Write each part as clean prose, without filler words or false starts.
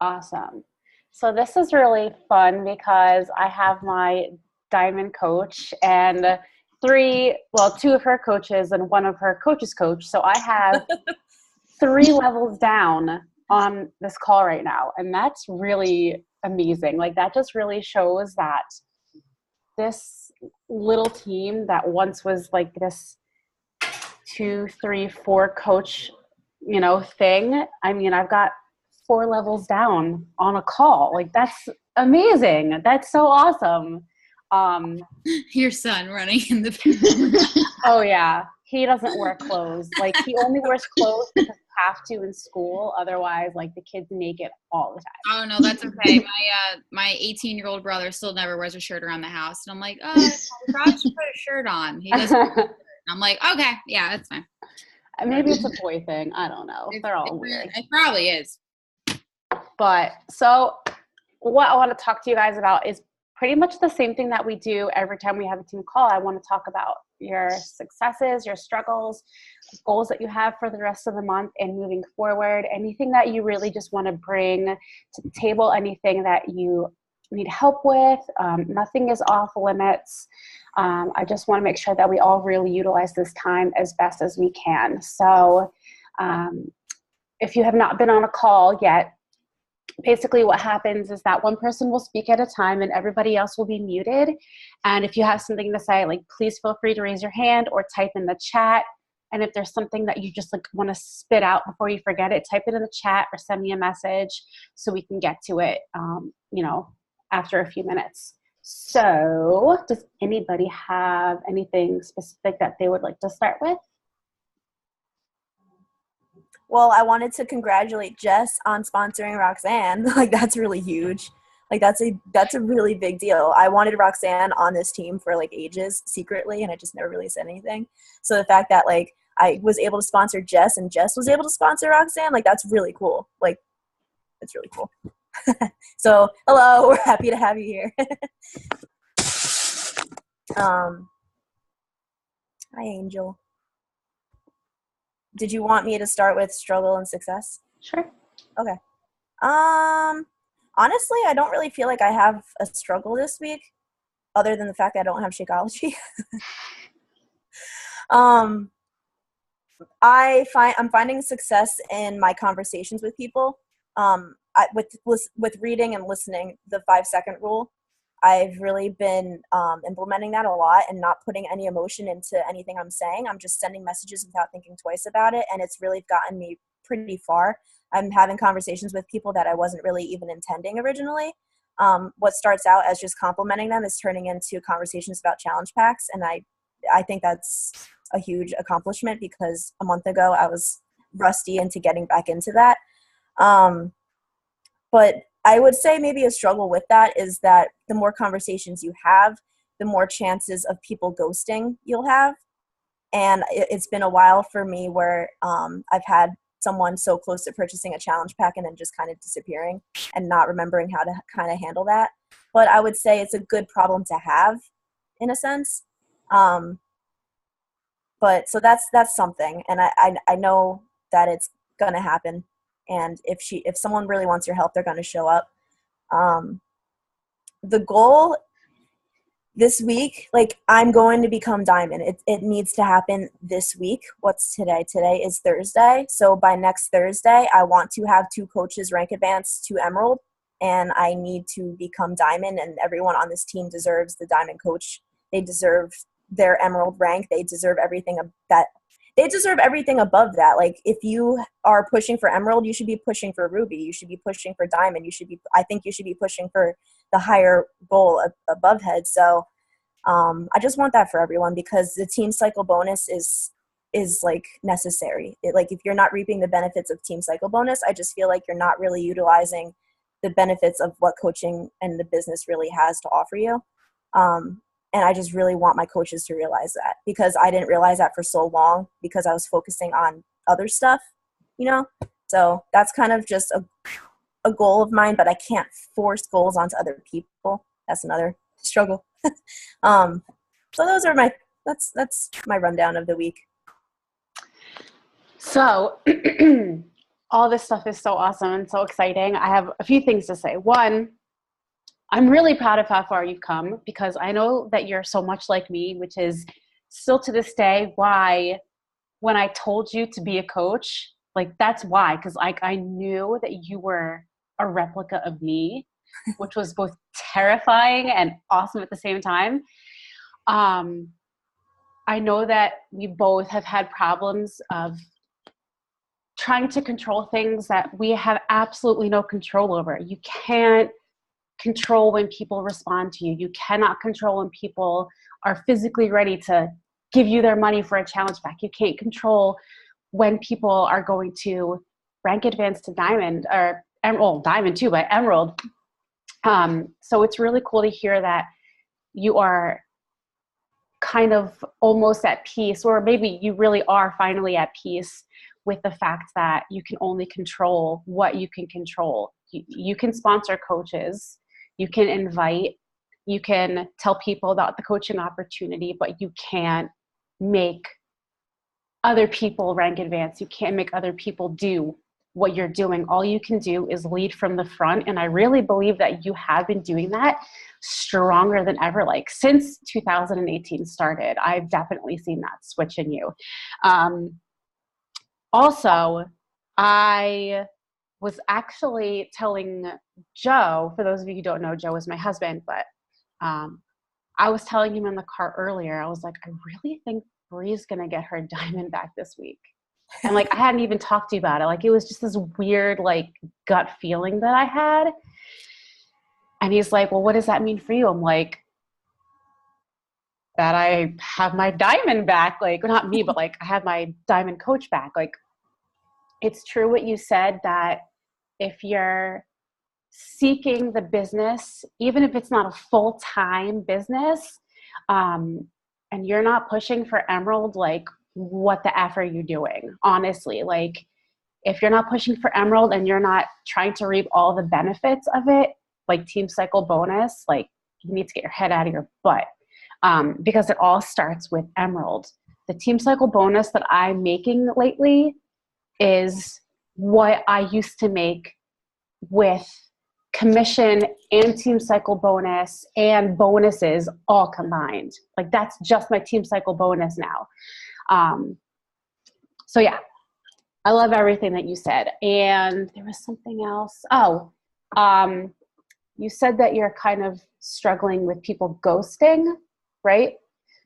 Awesome. So this is really fun because I have my diamond coach and two of her coaches and one of her coaches coach. So I have three levels down on this call right now. And that's really amazing. Like that just really shows that this little team that once was like this 2, 3, 4 coach, thing. I mean, I've got 4 levels down on a call. Like that's amazing. That's so awesome. Your son running in the background. Oh yeah. He doesn't wear clothes. Like he only wears clothes because they have to in school. Otherwise, like the kids make it all the time. Oh no, that's okay. My 18-year-old brother still never wears a shirt around the house, and I'm like, oh, I probably should put a shirt on. He doesn't. I'm like, okay, yeah, that's fine. Maybe it's a boy thing. I don't know. They're all weird. It probably is. But so what I want to talk to you guys about is pretty much the same thing that we do every time we have a team call. I want to talk about your successes, your struggles, goals that you have for the rest of the month and moving forward, anything that you really just want to bring to the table, anything that you need help with. Nothing is off limits. I just want to make sure that we all really utilize this time as best as we can. So if you have not been on a call yet, basically what happens is that one person will speak at a time and everybody else will be muted. And if you have something to say, like, please feel free to raise your hand or type in the chat. And if there's something that you just like want to spit out before you forget it, type it in the chat or send me a message so we can get to it, after a few minutes. So does anybody have anything specific that they would like to start with? Well, I wanted to congratulate Jess on sponsoring Roxanne. Like that's really huge. Like that's a really big deal. I wanted Roxanne on this team for like ages secretly, and I just never really said anything. So the fact that like I was able to sponsor Jess and Jess was able to sponsor Roxanne, like that's really cool. Like it's really cool. So hello, we're happy to have you here. Hi Angel. Did you want me to start with struggle and success? Sure. Okay. Honestly, I don't really feel like I have a struggle this week, other than the fact that I don't have Shakeology. I'm finding success in my conversations with people. With reading and listening, the 5-second rule. I've really been implementing that a lot and not putting any emotion into anything I'm saying. I'm just sending messages without thinking twice about it, and it's really gotten me pretty far. I'm having conversations with people that I wasn't really even intending originally. What starts out as just complimenting them is turning into conversations about challenge packs, and I think that's a huge accomplishment because a month ago I was rusty into getting back into that. But I would say maybe a struggle with that is that the more conversations you have, the more chances of people ghosting you'll have. And it's been a while for me where I've had someone so close to purchasing a challenge pack and then just kind of disappearing and not remembering how to kind of handle that. But I would say it's a good problem to have in a sense. But so that's something. And I know that it's going to happen. And if someone really wants your help, they're going to show up. The goal this week, like I'm going to become diamond. It needs to happen this week. What's today? Today is Thursday. So by next Thursday, I want to have 2 coaches rank advance to emerald, and I need to become diamond, and everyone on this team deserves the diamond coach. They deserve their emerald rank. They deserve everything above that. Like if you are pushing for emerald, you should be pushing for ruby. You should be pushing for diamond. I think you should be pushing for the higher goal above head. So I just want that for everyone because the team cycle bonus is like necessary. Like if you're not reaping the benefits of team cycle bonus, I just feel like you're not really utilizing the benefits of what coaching and the business really has to offer you. And I just really want my coaches to realize that because I didn't realize that for so long because I was focusing on other stuff, So that's kind of just a goal of mine, but I can't force goals onto other people. That's another struggle. So those are that's my rundown of the week. So all this stuff is so awesome and so exciting. I have a few things to say. One, I'm really proud of how far you've come, because I know that you're so much like me, which is still to this day why when I told you to be a coach, like that's why, because like I knew that you were a replica of me, which was both terrifying and awesome at the same time. I know that we both have had problems of trying to control things that we have absolutely no control over. You can't control when people respond to you. You cannot control when people are physically ready to give you their money for a challenge back. You can't control when people are going to rank advance to diamond, or emerald, diamond too, but emerald. So it's really cool to hear that you are kind of almost at peace, or maybe you really are finally at peace with the fact that you can only control what you can control. You can sponsor coaches, you can invite, you can tell people about the coaching opportunity, but you can't make other people rank advance. You can't make other people do what you're doing. All you can do is lead from the front. And I really believe that you have been doing that stronger than ever. Like since 2018 started, I've definitely seen that switch in you. Also, I was actually telling Joe, for those of you who don't know, Joe is my husband, but I was telling him in the car earlier, I was like, I really think Bree's going to get her diamond back this week. And like, I hadn't even talked to you about it. Like, it was just this weird, like, gut feeling that I had. And he's like, well, what does that mean for you? I'm like, that I have my diamond back. Like, not me, but like, I have my diamond coach back. Like, it's true what you said, that if you're seeking the business, even if it's not a full-time business, and you're not pushing for emerald, like, what the F are you doing? Honestly, like, if you're not pushing for emerald and you're not trying to reap all the benefits of it, like team cycle bonus, like, you need to get your head out of your butt, because it all starts with emerald. The team cycle bonus that I'm making lately is what I used to make with commission and team cycle bonus and bonuses all combined. Like, that's just my team cycle bonus now. So yeah, I love everything that you said. And there was something else. You said that you're kind of struggling with people ghosting, right?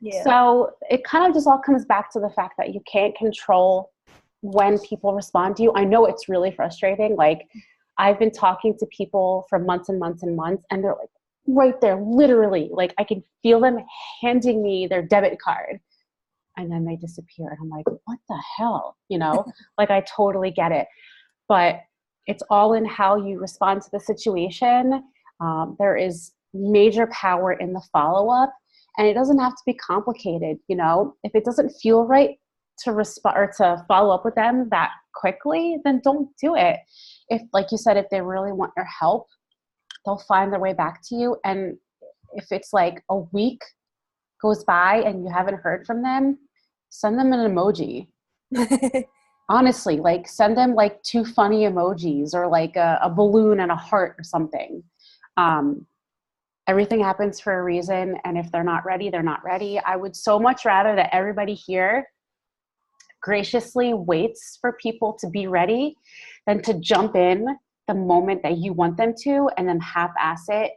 Yeah. So it kind of just all comes back to the fact that you can't control when people respond to you. I know it's really frustrating. Like, I've been talking to people for months and months and months, and they're like right there, literally, like I can feel them handing me their debit card, and then they disappear. And I'm like, what the hell? You know, like, I totally get it. But it's all in how you respond to the situation. There is major power in the follow-up, and it doesn't have to be complicated. You know, if it doesn't feel right to respond or to follow up with them that quickly, then don't do it. If, like you said, if they really want your help, they'll find their way back to you. And if it's like a week goes by and you haven't heard from them, send them an emoji. Honestly, like, send them like 2 funny emojis, or like a balloon and a heart or something. Everything happens for a reason. And if they're not ready, they're not ready. I would so much rather that everybody here graciously waits for people to be ready than to jump in the moment that you want them to, and then half-ass it,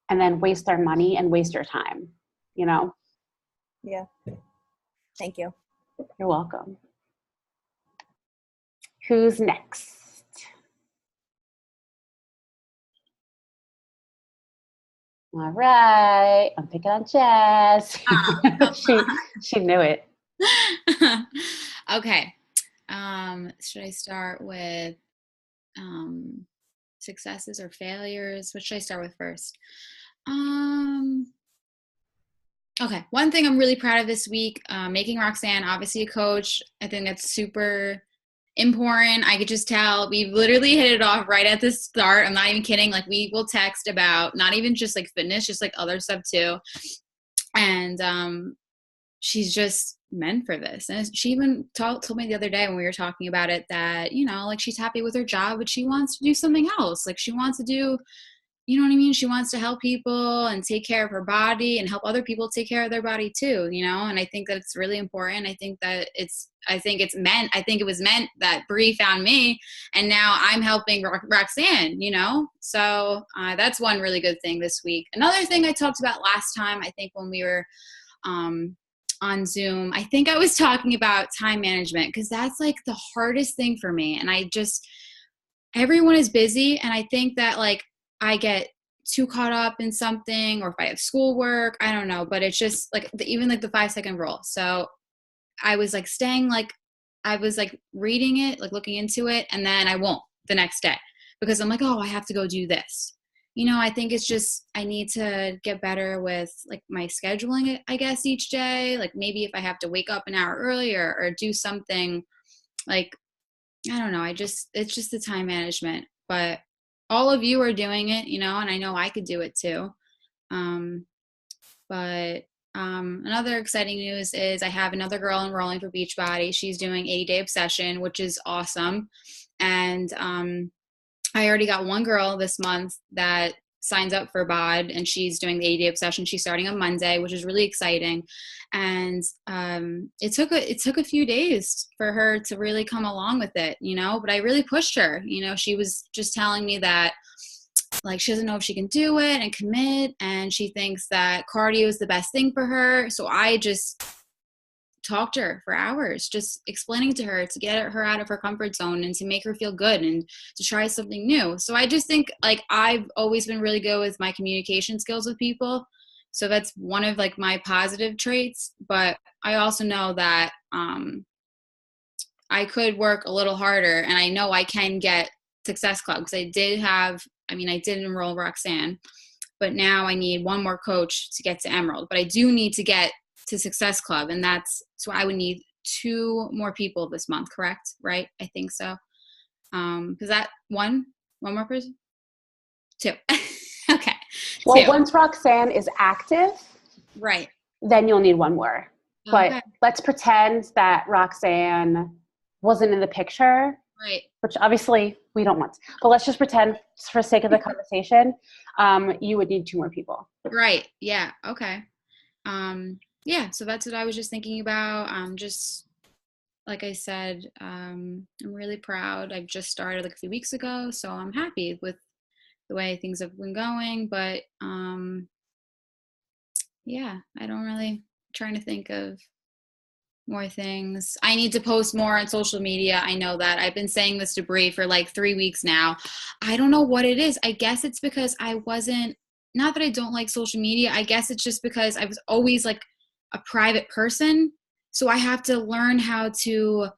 and then waste their money and waste your time, you know? Yeah. Thank you. You're welcome. Who's next? All right. I'm picking on Jess. She knew it. Okay. Should I start with successes or failures? What should I start with first? Okay. One thing I'm really proud of this week, making Roxanne obviously a coach. I think that's super important. I could just tell we literally hit it off right at the start. I'm not even kidding. Like, we will text about not even just like fitness, just like other stuff too. And she's just meant for this. And she even told me the other day when we were talking about it that, you know, like she's happy with her job, but she wants to do something else. Like she wants to do, you know what I mean? She wants to help people and take care of her body and help other people take care of their body too, you know? And I think that it's really important. I think it was meant that Bree found me, and now I'm helping Roxanne, you know? So that's one really good thing this week. Another thing I talked about last time, I think when we were on Zoom, I think I was talking about time management, because that's like the hardest thing for me. And everyone is busy. And I think that like I get too caught up in something, or if I have schoolwork, I don't know, but it's just like even like the 5-second rule. So I was like I was like reading it, like looking into it, and then I won't the next day because I'm like, oh, I have to go do this. You know, I think it's just, I need to get better with like my scheduling, I guess, each day. Like maybe if I have to wake up an hour earlier or do something, like, I don't know. It's just the time management, but all of you are doing it, you know, and I know I could do it too. But another exciting news is I have another girl enrolling for Beachbody. She's doing 80-day obsession, which is awesome. And I already got one girl this month that signs up for BOD, and she's doing the 80-day obsession. She's starting on Monday, which is really exciting. And it took a few days for her to really come along with it, you know, but I really pushed her. You know, she was just telling me that like she doesn't know if she can do it and commit, and she thinks that cardio is the best thing for her. So I just talked to her for hours, just explaining to her to get her out of her comfort zone and to make her feel good and to try something new. So I just think like I've always been really good with my communication skills with people. So that's one of like my positive traits. But I also know that I could work a little harder, and I know I can get Success Club, because I did enroll Roxanne, but now I need one more coach to get to Emerald. But I do need to get to Success Club, and so I would need 2 more people this month, correct? Right? I think so. Is that one more person? 2. Okay. Well, 2. once Roxanne is active, Right. then you'll need one more. Okay. But let's pretend that Roxanne wasn't in the picture. Right. Which obviously we don't want. But let's just pretend, for sake of the conversation, you would need 2 more people. Right. Yeah. Okay. Yeah. So that's what I was just thinking about. Just like I said, I'm really proud. I've just started like a few weeks ago, so I'm happy with the way things have been going. But yeah, I don't really trying to think of more things. I need to post more on social media. I know that. I've been saying this to Bree for like 3 weeks now. I don't know what it is. I guess it's because not that I don't like social media. I guess it's just because I was always like a private person. So I have to learn how to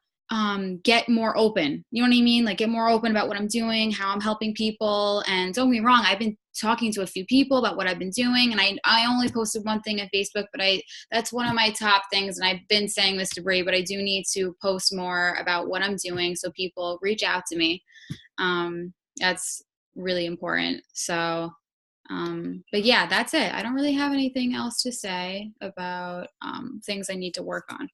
get more open. You know what I mean? Like get more open about what I'm doing, how I'm helping people. And don't get me wrong, I've been talking to a few people about what I've been doing. And I only posted one thing on Facebook, but that's one of my top things. And I've been saying this to Bree, but I do need to post more about what I'm doing so people reach out to me. That's really important. So, but yeah, that's it. I don't really have anything else to say about things I need to work on.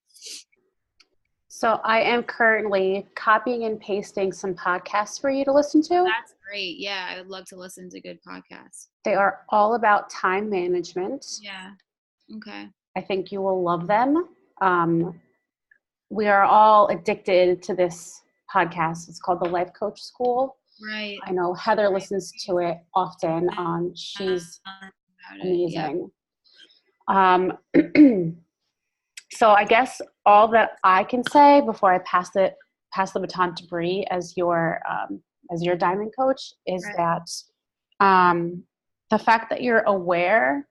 So I am currently copying and pasting some podcasts for you to listen to. That's great. Yeah, I would love to listen to good podcasts. They are all about time management. Yeah. Okay. I think you will love them. We are all addicted to this podcast. It's called The Life Coach School. Right. I know Heather listens to it often. She's amazing. Yeah. So I guess all that I can say before I pass the baton to Bree as your diamond coach is that the fact that you're aware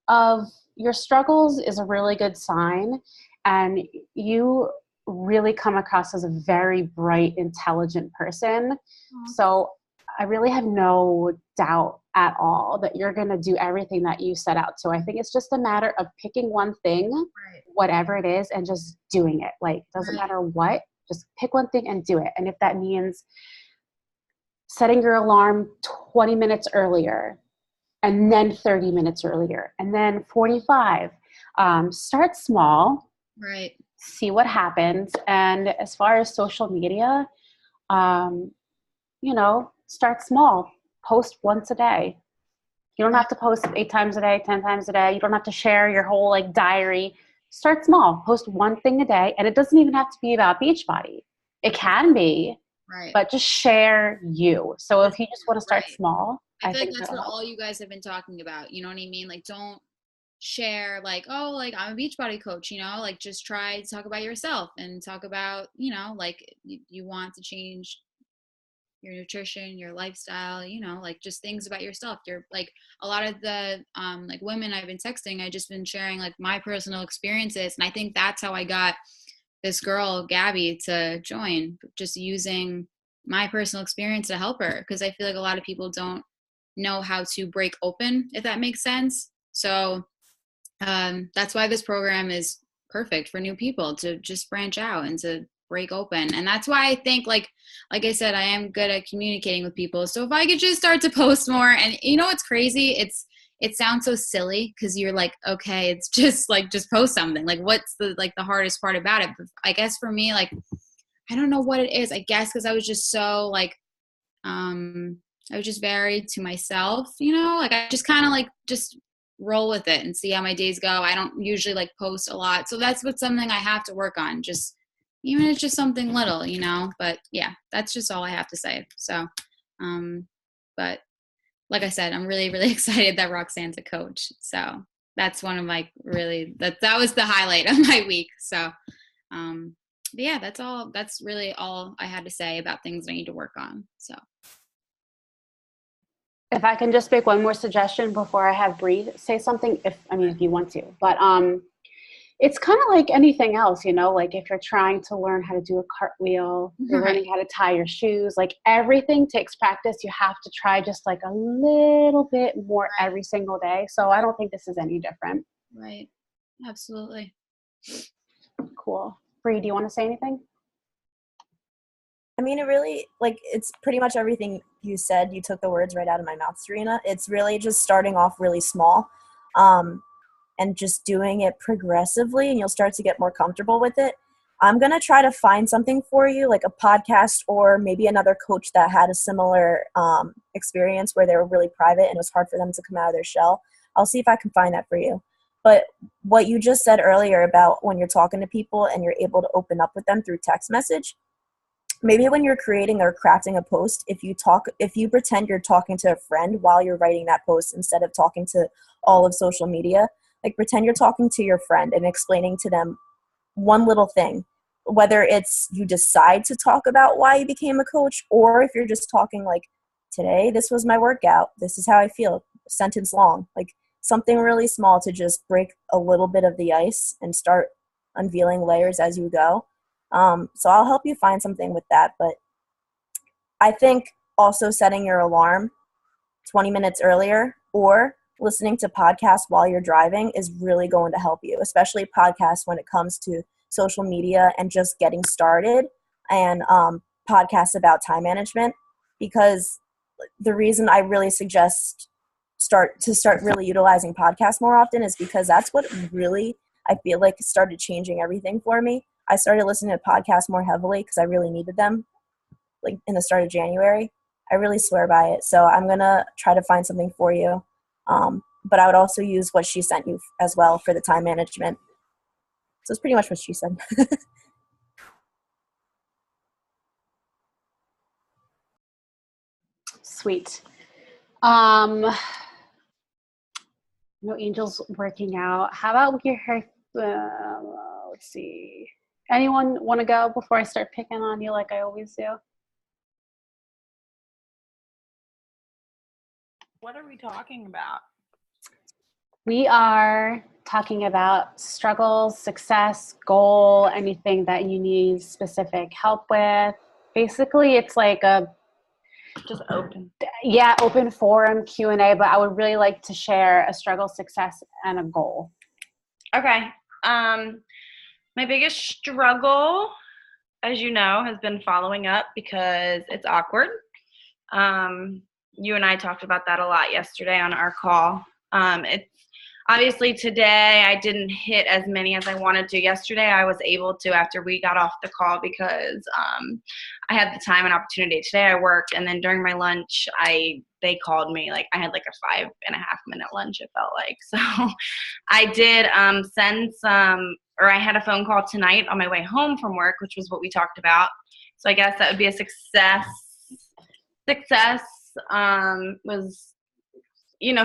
of your struggles is a really good sign, and you really come across as a very bright, intelligent person. Mm-hmm. So I really have no doubt at all that you're going to do everything that you set out to. I think it's just a matter of picking one thing, whatever it is, and just doing it. Like, doesn't matter what, just pick one thing and do it. And if that means setting your alarm 20 minutes earlier, and then 30 minutes earlier, and then 45, start small, Right. see what happens. And as far as social media, um, start small. Post once a day. You don't have to post 8 times a day, 10 times a day. You don't have to share your whole like diary. Start small. Post one thing a day. And it doesn't even have to be about Beachbody. It can be, Right. but just share you. So if you just want to start Right. small, I feel like think that's what that'll help. all you guys have been talking about. You know what I mean? Like, don't share like, oh, like I'm a Beachbody coach, like just try to talk about yourself and talk about, like you want to change your nutrition, your lifestyle, like just things about yourself. You're like a lot of the like women I've been texting, I just been sharing like my personal experiences. And I think that's how I got this girl, Gabby, to join, just using my personal experience to help her. Cause I feel like a lot of people don't know how to break open, if that makes sense. So that's why this program is perfect for new people to just branch out and to break open. And that's why I think like I said, I am good at communicating with people. So if I could just start to post more, and what's crazy, it sounds so silly because you're like, okay, it's just like just post something. Like what's the hardest part about it? But I guess for me, like I don't know what it is. I guess because I was just so like I was just very to myself, like I just kind of like just roll with it and see how my days go. I don't usually like post a lot. So that's what's something I have to work on. Just even if it's just something little, but yeah, that's just all I have to say. So, but like I said, I'm really, really excited that Roxanne's a coach. So that's one of my really, that was the highlight of my week. So, but yeah, that's really all I had to say about things I need to work on. So. If I can just make one more suggestion before I have Bree say something, if you want to, but it's kind of like anything else, like if you're trying to learn how to do a cartwheel, you're learning how to tie your shoes, like everything takes practice. You have to try just like a little bit more every single day. So I don't think this is any different. Right. Absolutely. Cool. Bree, do you want to say anything? I mean, it really, like, it's pretty much everything you said. You took the words right out of my mouth, Serena. It's really just starting off really small and just doing it progressively, and you'll start to get more comfortable with it. I'm going to try to find something for you, like a podcast or maybe another coach that had a similar experience where they were really private and it was hard for them to come out of their shell. I'll see if I can find that for you. But what you just said earlier about when you're talking to people and you're able to open up with them through text message, maybe when you're creating or crafting a post, if you pretend you're talking to a friend while you're writing that post instead of talking to all of social media, like pretend you're talking to your friend and explaining to them one little thing, whether it's you decide to talk about why you became a coach, or if you're just talking like, today, this was my workout, this is how I feel, sentence long, like something really small to just break a little bit of the ice and start unveiling layers as you go. So I'll help you find something with that. But I think also setting your alarm 20 minutes earlier or listening to podcasts while you're driving is really going to help you, especially podcasts when it comes to social media and just getting started, and podcasts about time management. Because the reason I really suggest start really utilizing podcasts more often is because that's what really I feel like started changing everything for me. I started listening to podcasts more heavily because I really needed them, like in the start of January. I really swear by it. So I'm going to try to find something for you. But I would also use what she sent you as well for the time management. So it's pretty much what she said. Sweet. No Angel's working out. How about we hear her? Let's see. Anyone want to go before I start picking on you like I always do? What are we talking about? We are talking about struggles, success, goal, anything that you need specific help with. Basically, it's like a Just open. Yeah, open forum Q&A, but I would really like to share a struggle, success, and a goal. Okay. My biggest struggle, as you know, has been following up because it's awkward. You and I talked about that a lot yesterday on our call. obviously today I didn't hit as many as I wanted to. Yesterday I was able to after we got off the call because I had the time and opportunity. Today I worked, and then during my lunch they called me. Like I had like a 5.5 minute lunch, it felt like. So I did send some, or I had a phone call tonight on my way home from work, which was what we talked about. So I guess that would be a success. Success was,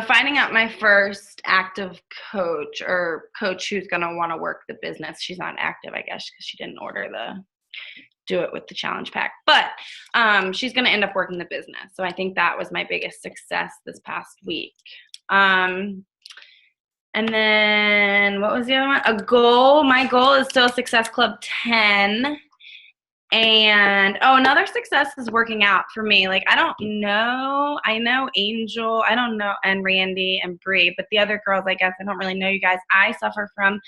finding out my first active coach or coach who's going to want to work the business. She's not active, I guess, because she didn't do it with the challenge pack. But she's going to end up working the business. So I think that was my biggest success this past week. And then what was the other one? A goal. My goal is still Success Club 10. And another success is working out for me. Like I know Angel, I don't know, and Randy and Bree, but the other girls, I guess I don't really know you guys. I suffer from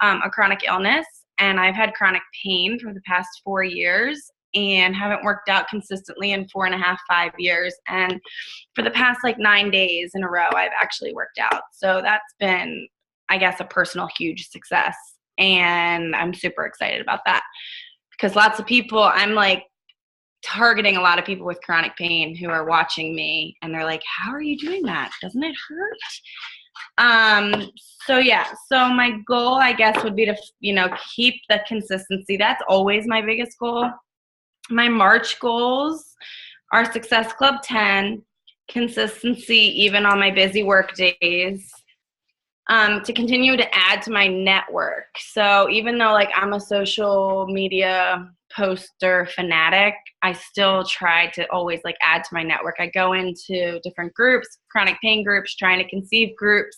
a chronic illness, and I've had chronic pain for the past 4 years and haven't worked out consistently in 4.5, 5 years. And for the past 9 days in a row, I've actually worked out. So that's been, I guess, a personal huge success. And I'm super excited about that. Because lots of people, I'm targeting a lot of people with chronic pain who are watching me, and they're like, how are you doing that? Doesn't it hurt? So my goal, I guess, would be to, keep the consistency. That's always my biggest goal. My March goals are Success Club 10, consistency even on my busy work days, to continue to add to my network. So even though I'm a social media poster fanatic, I still try to always add to my network. I go into different groups, chronic pain groups, trying to conceive groups,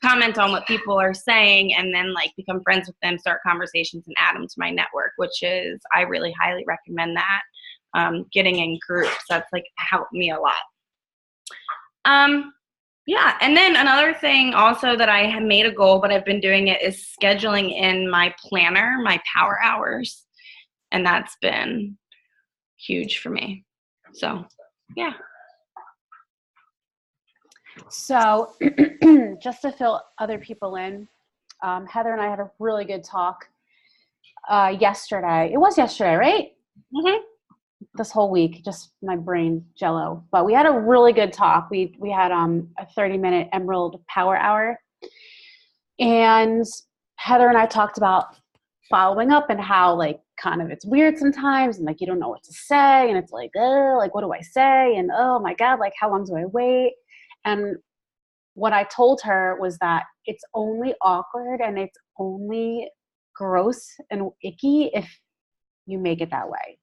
comment on what people are saying, and then become friends with them, start conversations, and add them to my network, which is, I really highly recommend that. Getting in groups, that's helped me a lot. Yeah, and then another thing also that I have made a goal, but I've been doing it, is scheduling in my planner, my power hours. And that's been huge for me. So, yeah. So just to fill other people in, Heather and I had a really good talk yesterday. It was yesterday, right? Mm-hmm. This whole week, just my brain jello. But we had a really good talk. We had a 30-minute Emerald Power Hour. And Heather and I talked about following up and how kind of it's weird sometimes, and you don't know what to say, and it's what do I say? And oh my God, how long do I wait? And what I told her was that it's only awkward and it's only gross and icky if you make it that way.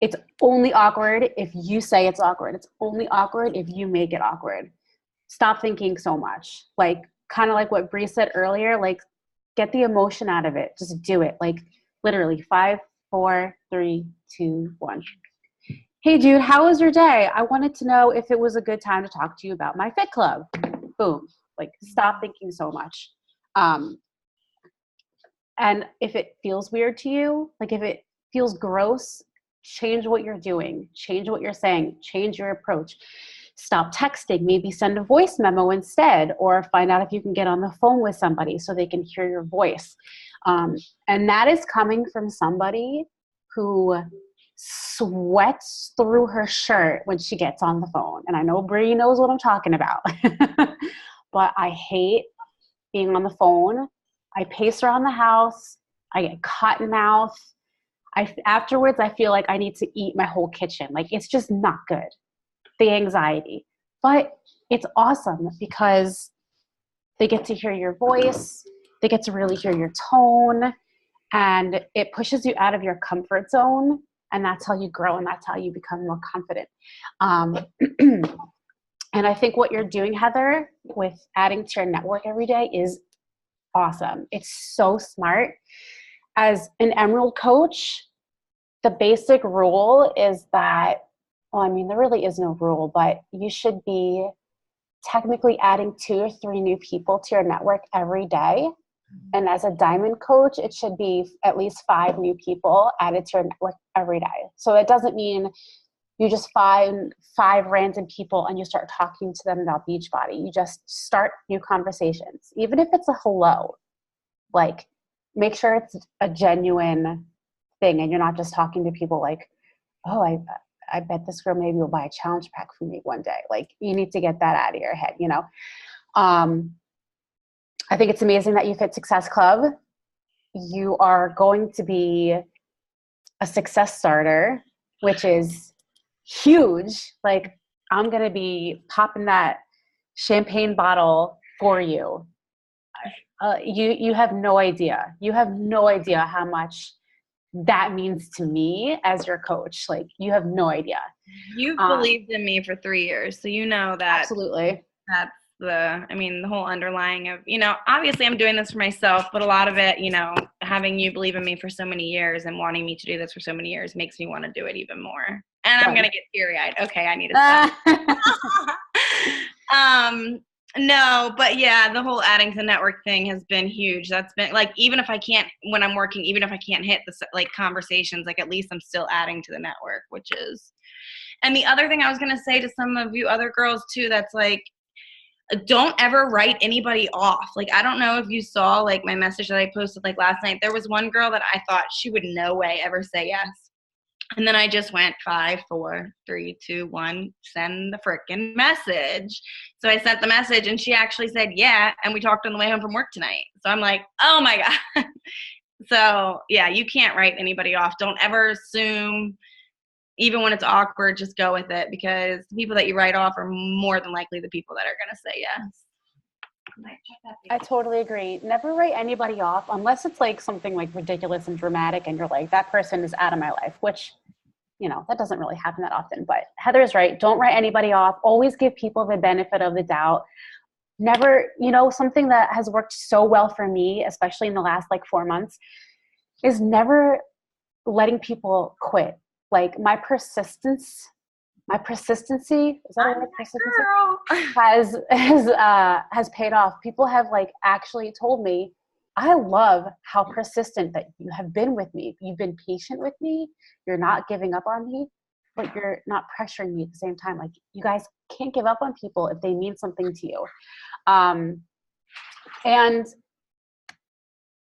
It's only awkward if you say it's awkward. It's only awkward if you make it awkward. Stop thinking so much. Kind of like what Bree said earlier, get the emotion out of it. Just do it. Literally 5, 4, 3, 2, 1. Hey, Jude, how was your day? I wanted to know if it was a good time to talk to you about my Fit Club. Boom. Stop thinking so much. And if it feels weird to you, if it feels gross, change what you're doing, change what you're saying, change your approach. Stop texting, maybe send a voice memo instead, or find out if you can get on the phone with somebody so they can hear your voice. And that is coming from somebody who sweats through her shirt when she gets on the phone. And I know Bree knows what I'm talking about, but I hate being on the phone. I pace around the house. I get cotton mouth. Afterwards, I feel like I need to eat my whole kitchen. It's just not good, the anxiety. But it's awesome because they get to hear your voice. They get to really hear your tone. And it pushes you out of your comfort zone. And that's how you grow, and that's how you become more confident. And I think what you're doing, Heather, with adding to your network every day is awesome. It's so smart. As an Emerald coach, the basic rule is that, there really is no rule, but you should be technically adding 2 or 3 new people to your network every day. And as a diamond coach, it should be at least 5 new people added to your network every day. So it doesn't mean You just find 5 random people and you start talking to them about Beachbody. You just start new conversations, even if it's a hello. Like, make sure it's a genuine thing and you're not just talking to people like, oh, I bet this girl maybe will buy a challenge pack for me one day. Like, you need to get that out of your head, you know? I think it's amazing that you Fit Success Club. You are going to be a success starter, which is huge. Like, I'm going to be popping that champagne bottle for you. You have no idea. You have no idea how much that means to me as your coach. Like, you have no idea. You've believed in me for 3 years, so you know that. Absolutely. That's the whole underlying of, obviously I'm doing this for myself, but a lot of it, having you believe in me for so many years and wanting me to do this for so many years makes me want to do it even more. And I'm going to get teary-eyed. Okay, I need to stop. No, but yeah, the whole adding to the network thing has been huge. That's been like, even if I can't, when I'm working, even if I can't hit the like conversations, like at least I'm still adding to the network, which is, and the other thing I was going to say to some of you other girls too, that's like, don't ever write anybody off. Like, I don't know if you saw like my message that I posted like last night. There was one girl that I thought she would no way ever say yes. And then I just went 5, 4, 3, 2, 1, send the frickin' message. So I sent the message and she actually said, yeah. And we talked on the way home from work tonight. So I'm like, oh my God. So yeah, you can't write anybody off. Don't ever assume, even when it's awkward, just go with it, because the people that you write off are more than likely the people that are going to say yes. I totally agree. Never write anybody off unless it's like something like ridiculous and dramatic and you're like, that person is out of my life, which, that doesn't really happen that often. But Heather's right. Don't write anybody off. Always give people the benefit of the doubt. Never, something that has worked so well for me, especially in the last like 4 months, is never letting people quit. Like, my persistency, is that a word? Persistency? has paid off. People have like actually told me, I love how persistent that you have been with me. You've been patient with me. You're not giving up on me, but you're not pressuring me at the same time. Like, you guys can't give up on people if they mean something to you. And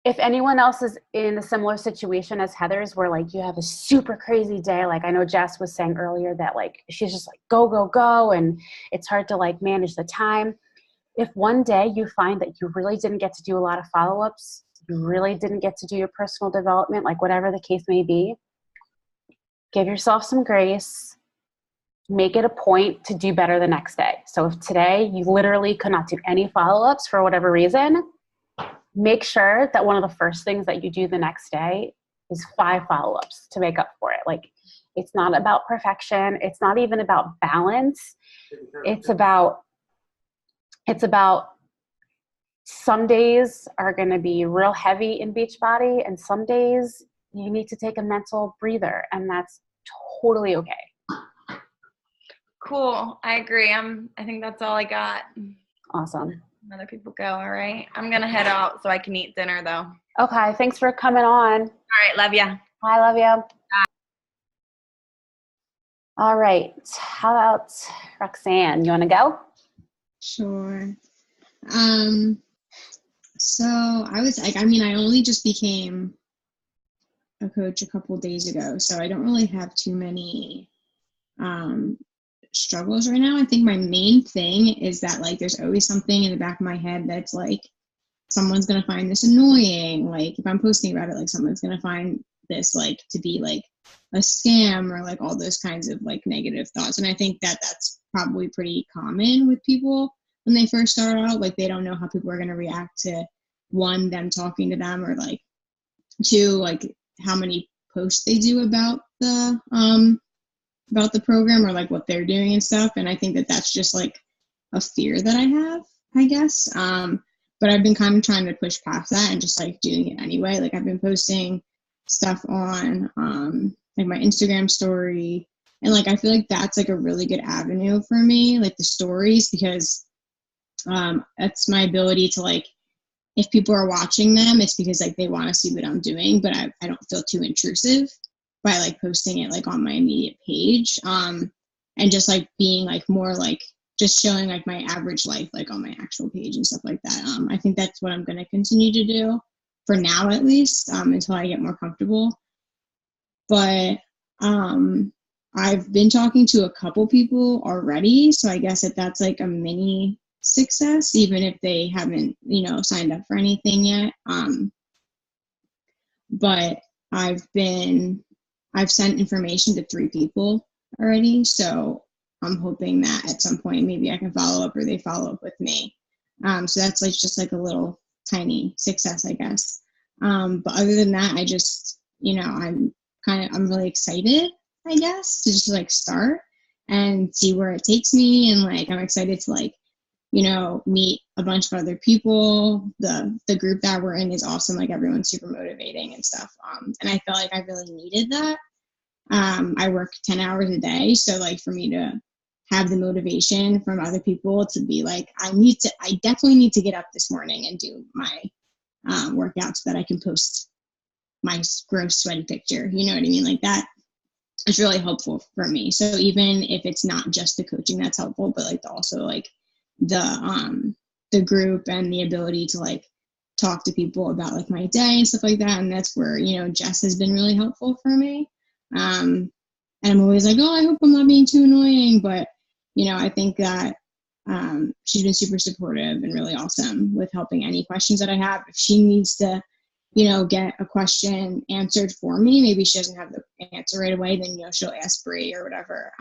if anyone else is in a similar situation as Heather's, where like you have a super crazy day, like I know Jess was saying earlier that like she's just like go, go, go, and it's hard to like manage the time. If one day you find that you really didn't get to do a lot of follow-ups, you really didn't get to do your personal development, like whatever the case may be, give yourself some grace. Make it a point to do better the next day. So if today you literally could not do any follow-ups for whatever reason, make sure that one of the first things that you do the next day is 5 follow-ups to make up for it. Like, it's not about perfection. It's not even about balance. It's about some days are going to be real heavy in Beachbody, and some days you need to take a mental breather, and that's totally okay. Cool. I agree. I think that's all I got. Awesome. Other people go. All right. I'm going to head out so I can eat dinner though. Okay. Thanks for coming on. All right. Love ya. I love you. Bye. All right. How about Roxanne? You want to go? Sure. So I only just became a coach a couple days ago, so I don't really have too many struggles right now. I think my main thing is that like there's always something in the back of my head that's like someone's gonna find this annoying. Like if I'm posting about it, like someone's gonna find this like to be like a scam or like all those kinds of like negative thoughts. And I think that that's probably pretty common with people when they first start out. Like they don't know how people are gonna react to one, them talking to them, or like two, like how many posts they do about the program or like what they're doing and stuff. And I think that that's just like a fear that I have, I guess. But I've been kind of trying to push past that and just like doing it anyway. Like I've been posting stuff on like my Instagram story, and like I feel like that's like a really good avenue for me, like the stories, because that's my ability to like, if people are watching them, it's because like they want to see what I'm doing, but I don't feel too intrusive. by like posting it like on my immediate page, and just like being like more like just showing like my average life like on my actual page and stuff like that. I think that's what I'm going to continue to do for now, at least, until I get more comfortable. But I've been talking to a couple people already, so I guess that's like a mini success, even if they haven't, signed up for anything yet. But I've sent information to 3 people already, so I'm hoping that at some point maybe I can follow up or they follow up with me. So that's like just like a little tiny success, I guess. But other than that, I just, I'm really excited, I guess, to just like start and see where it takes me. And like, I'm excited to like, meet a bunch of other people. The group that we're in is awesome. Like everyone's super motivating and stuff. And I felt like I really needed that. I work 10 hours a day. So like for me to have the motivation from other people to be like, I definitely need to get up this morning and do my workout so that I can post my gross sweaty picture. You know what I mean? Like that is really helpful for me. So even if it's not just the coaching that's helpful, but like also like the group and the ability to like talk to people about like my day and stuff like that. And that's where, Jess has been really helpful for me. And I'm always like, oh, I hope I'm not being too annoying. But, I think that she's been super supportive and really awesome with helping any questions that I have. If she needs to, get a question answered for me, maybe she doesn't have the answer right away, then, she'll ask Bree or whatever.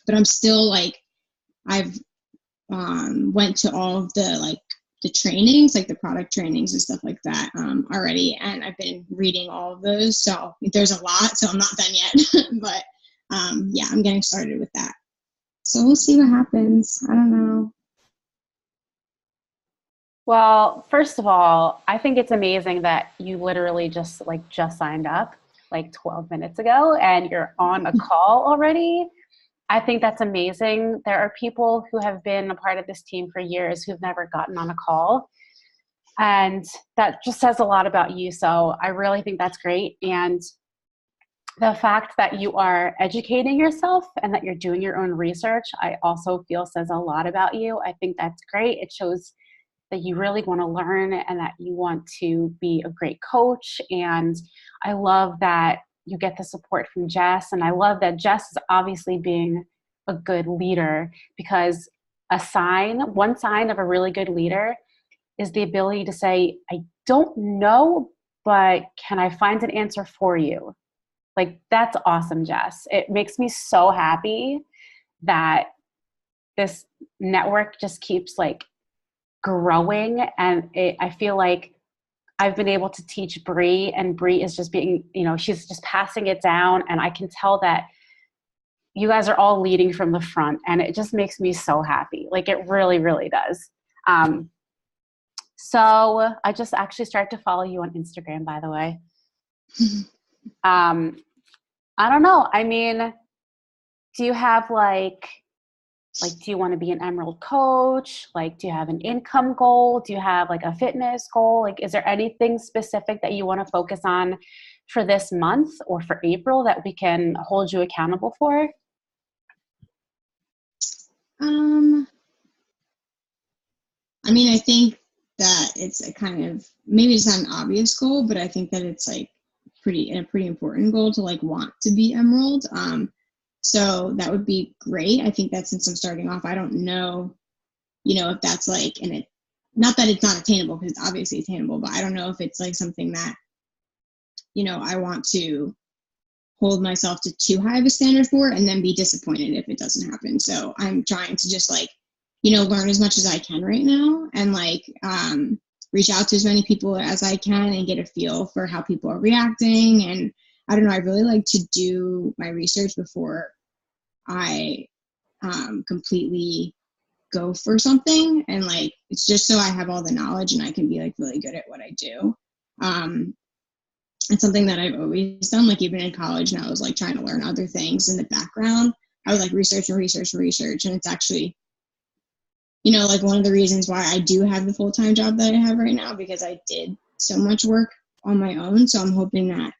But I'm still like, I've went to all of the trainings, like the product trainings and stuff like that already. And I've been reading all of those. So there's a lot, so I'm not done yet. But yeah, I'm getting started with that. So we'll see what happens. I don't know. Well, first of all, I think it's amazing that you literally just signed up like 12 minutes ago and you're on a call already. I think that's amazing. There are people who have been a part of this team for years who've never gotten on a call. And that just says a lot about you. So I really think that's great. And the fact that you are educating yourself and that you're doing your own research, I also feel says a lot about you. I think that's great. It shows that you really want to learn and that you want to be a great coach. And I love that you get the support from Jess. And I love that Jess is obviously being a good leader, because one sign of a really good leader is the ability to say, I don't know, but can I find an answer for you? Like, that's awesome, Jess. It makes me so happy that this network just keeps like growing. And I feel like I've been able to teach Bree, and Bree is just being, she's just passing it down. And I can tell that you guys are all leading from the front, and it just makes me so happy. Like, it really, really does. So I just actually started to follow you on Instagram, by the way. I don't know. I mean, do you have do you want to be an Emerald coach? Like, do you have an income goal? Do you have like a fitness goal? Like, is there anything specific that you want to focus on for this month or for April that we can hold you accountable for? I mean, I think that it's a kind of, maybe it's not an obvious goal, but I think that it's like a pretty important goal to like want to be Emerald. So that would be great. I think that since I'm starting off, I don't know, if that's like, not that it's not attainable, because it's obviously attainable, but I don't know if it's like something that, I want to hold myself to too high of a standard for and then be disappointed if it doesn't happen. So I'm trying to just like, learn as much as I can right now, and like reach out to as many people as I can and get a feel for how people are reacting. And I don't know, I really like to do my research before I completely go for something. And like, it's just so I have all the knowledge and I can be like really good at what I do. It's something that I've always done, like even in college, and I was like trying to learn other things in the background. I would like research. And it's actually, like one of the reasons why I do have the full-time job that I have right now, because I did so much work on my own. So I'm hoping that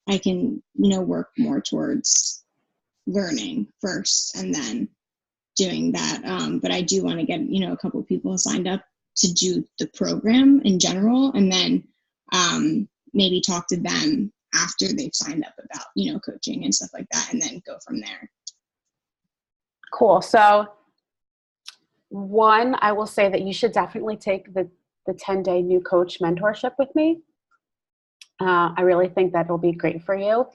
I can, work more towards learning first and then doing that. But I do want to get, a couple of people signed up to do the program in general, and then maybe talk to them after they've signed up about, coaching and stuff like that, and then go from there. Cool. So one, I will say that you should definitely take the 10-day new coach mentorship with me. I really think that it'll be great for you.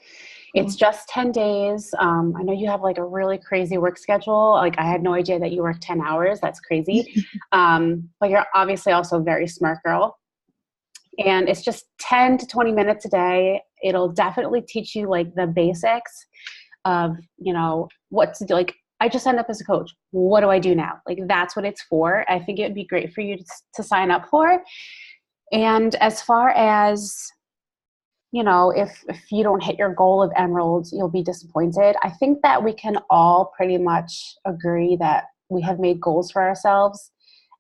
It's just 10 days. I know you have like a really crazy work schedule. Like I had no idea that you work 10 hours. That's crazy. But you're obviously also a very smart girl. And it's just 10 to 20 minutes a day. It'll definitely teach you like the basics of, what to do. Like I just signed up as a coach. What do I do now? Like that's what it's for. I think it would be great for you to sign up for. And as far as, if you don't hit your goal of emeralds, you'll be disappointed. I think that we can all pretty much agree that we have made goals for ourselves.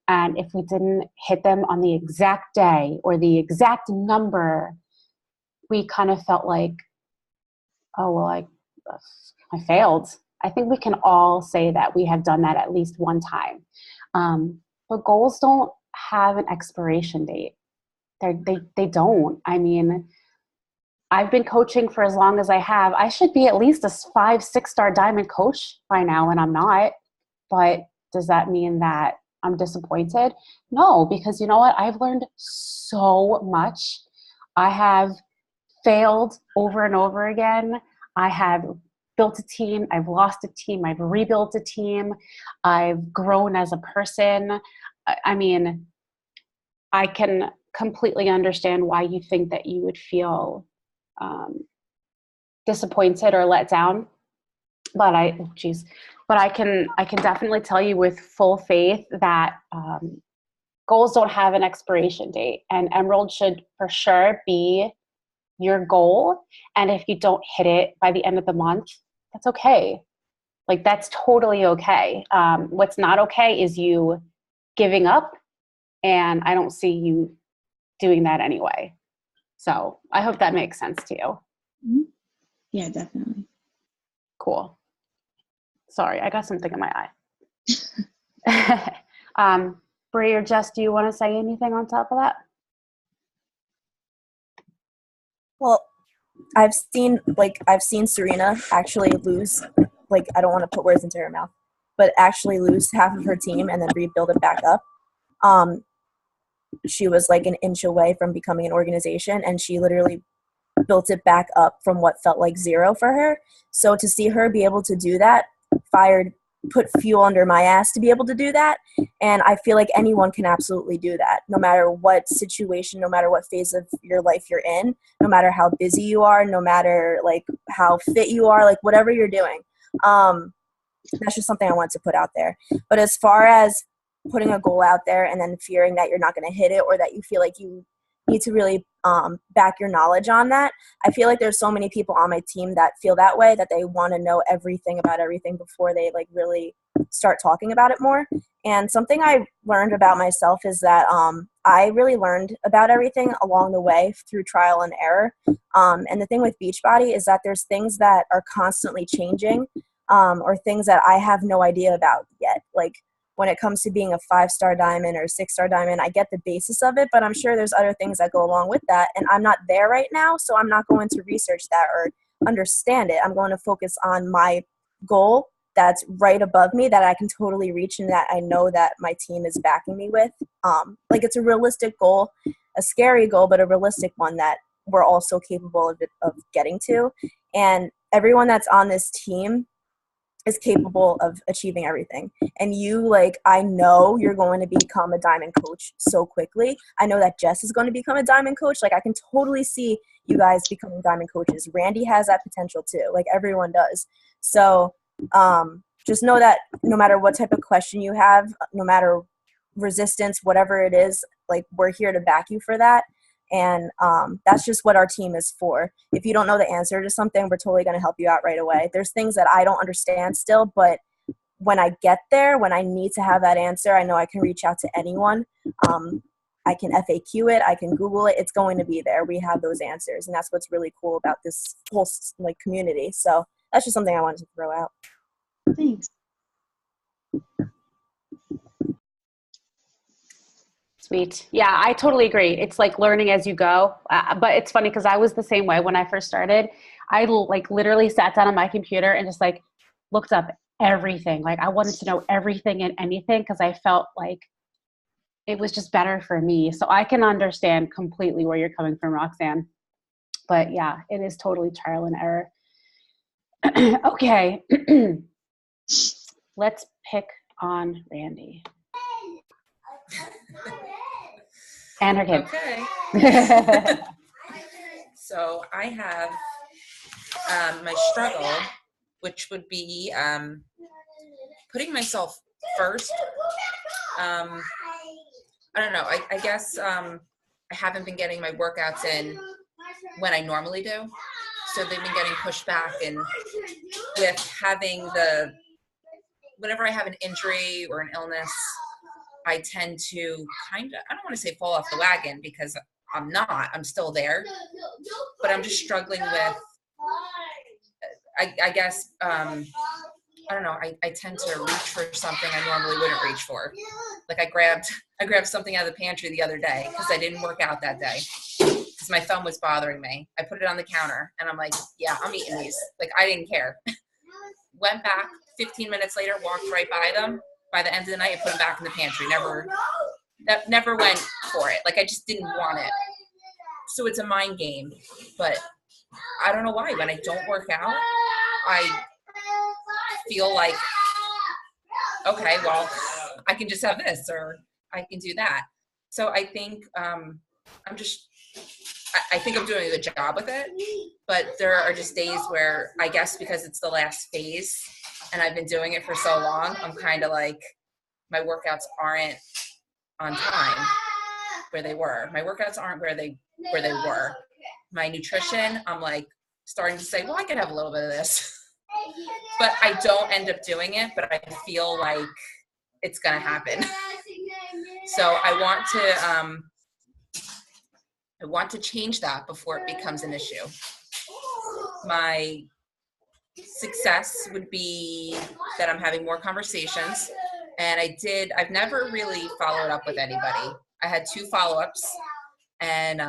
And if we didn't hit them on the exact day or the exact number, we kind of felt like, oh, well, I failed. I think we can all say that we have done that at least one time. But goals don't have an expiration date. They don't. I mean, I've been coaching for as long as I have. I should be at least a 5-6-star diamond coach by now, and I'm not. But does that mean that I'm disappointed? No, because you know what? I've learned so much. I have failed over and over again. I have built a team. I've lost a team. I've rebuilt a team. I've grown as a person. I mean, I can completely understand why you think that you would feel disappointed or let down, but I can definitely tell you with full faith that goals don't have an expiration date, and Emerald should for sure be your goal. And if you don't hit it by the end of the month, that's okay. Like that's totally okay. What's not okay is you giving up, and I don't see you doing that anyway. So I hope that makes sense to you. Yeah, definitely. Cool. Sorry, I got something in my eye. Bree or Jess, do you want to say anything on top of that? Well, I've seen Serena actually lose, like, I don't want to put words into her mouth, but actually lose half of her team and then rebuild it back up. She was like an inch away from becoming an organization, and she literally built it back up from what felt like zero for her. So to see her be able to do that put fuel under my ass to be able to do that. And I feel like anyone can absolutely do that, no matter what situation, no matter what phase of your life you're in, no matter how busy you are, no matter like how fit you are, like whatever you're doing. That's just something I want to put out there. But as far as putting a goal out there and then fearing that you're not going to hit it, or that you feel like you need to really back your knowledge on that, I feel like there's so many people on my team that feel that way, that they want to know everything about everything before they like really start talking about it more. And something I learned about myself is that I really learned about everything along the way through trial and error. And the thing with Beachbody is that there's things that are constantly changing, or things that I have no idea about yet. Like when it comes to being a 5-star diamond or 6-star diamond, I get the basis of it, but I'm sure there's other things that go along with that. And I'm not there right now, so I'm not going to research that or understand it. I'm going to focus on my goal that's right above me, that I can totally reach, and that I know that my team is backing me with. Like it's a realistic goal, a scary goal, but a realistic one that we're also capable of getting to. And everyone that's on this team is capable of achieving everything. And you, like, I know you're going to become a diamond coach so quickly. I know that Jess is going to become a diamond coach. Like, I can totally see you guys becoming diamond coaches. Randy has that potential too. Like, everyone does. So just know that no matter what type of question you have, no matter resistance, whatever it is, like, we're here to back you for that. And that's just what our team is for. If you don't know the answer to something, we're totally going to help you out right away. There's things that I don't understand still, but when I get there, when I need to have that answer, I know I can reach out to anyone. I can FAQ it, I can Google it, it's going to be there. We have those answers, and that's what's really cool about this whole like community. So that's just something I wanted to throw out. Thanks. Sweet. Yeah, I totally agree. It's like learning as you go. But it's funny because I was the same way when I first started. I like literally sat down on my computer and just like looked up everything. Like I wanted to know everything and anything because I felt like it was just better for me. So I can understand completely where you're coming from, Roxanne. But yeah, it is totally trial and error. Okay. Let's pick on Randy. And her kids. Okay. So I have my struggle, which would be putting myself first. I don't know. I guess I haven't been getting my workouts in when I normally do. So they've been getting pushed back, and with having whenever I have an injury or an illness, I tend to kind of, I don't want to say fall off the wagon because I'm not, I'm still there, but I'm just struggling with, I guess, I don't know, I tend to reach for something I normally wouldn't reach for. Like I grabbed something out of the pantry the other day because I didn't work out that day because my thumb was bothering me. I put it on the counter and I'm like, yeah, I'm eating these. Like I didn't care. Went back 15 minutes later, walked right by them. By the end of the night, I put them back in the pantry. Never went for it. Like I just didn't want it. So it's a mind game. But I don't know why. When I don't work out, I feel like, okay, well, I can just have this or I can do that. So I think I think I'm doing a good job with it. But there are just days where I guess because it's the last phase and I've been doing it for so long, I'm kind of like, my workouts aren't on time where they were. My workouts aren't where they were. My nutrition, I'm like starting to say, well, I could have a little bit of this. But I don't end up doing it, but I feel like it's going to happen. So I want to change that before it becomes an issue. My success would be that I'm having more conversations, and I've never really followed up with anybody. I had 2 follow-ups and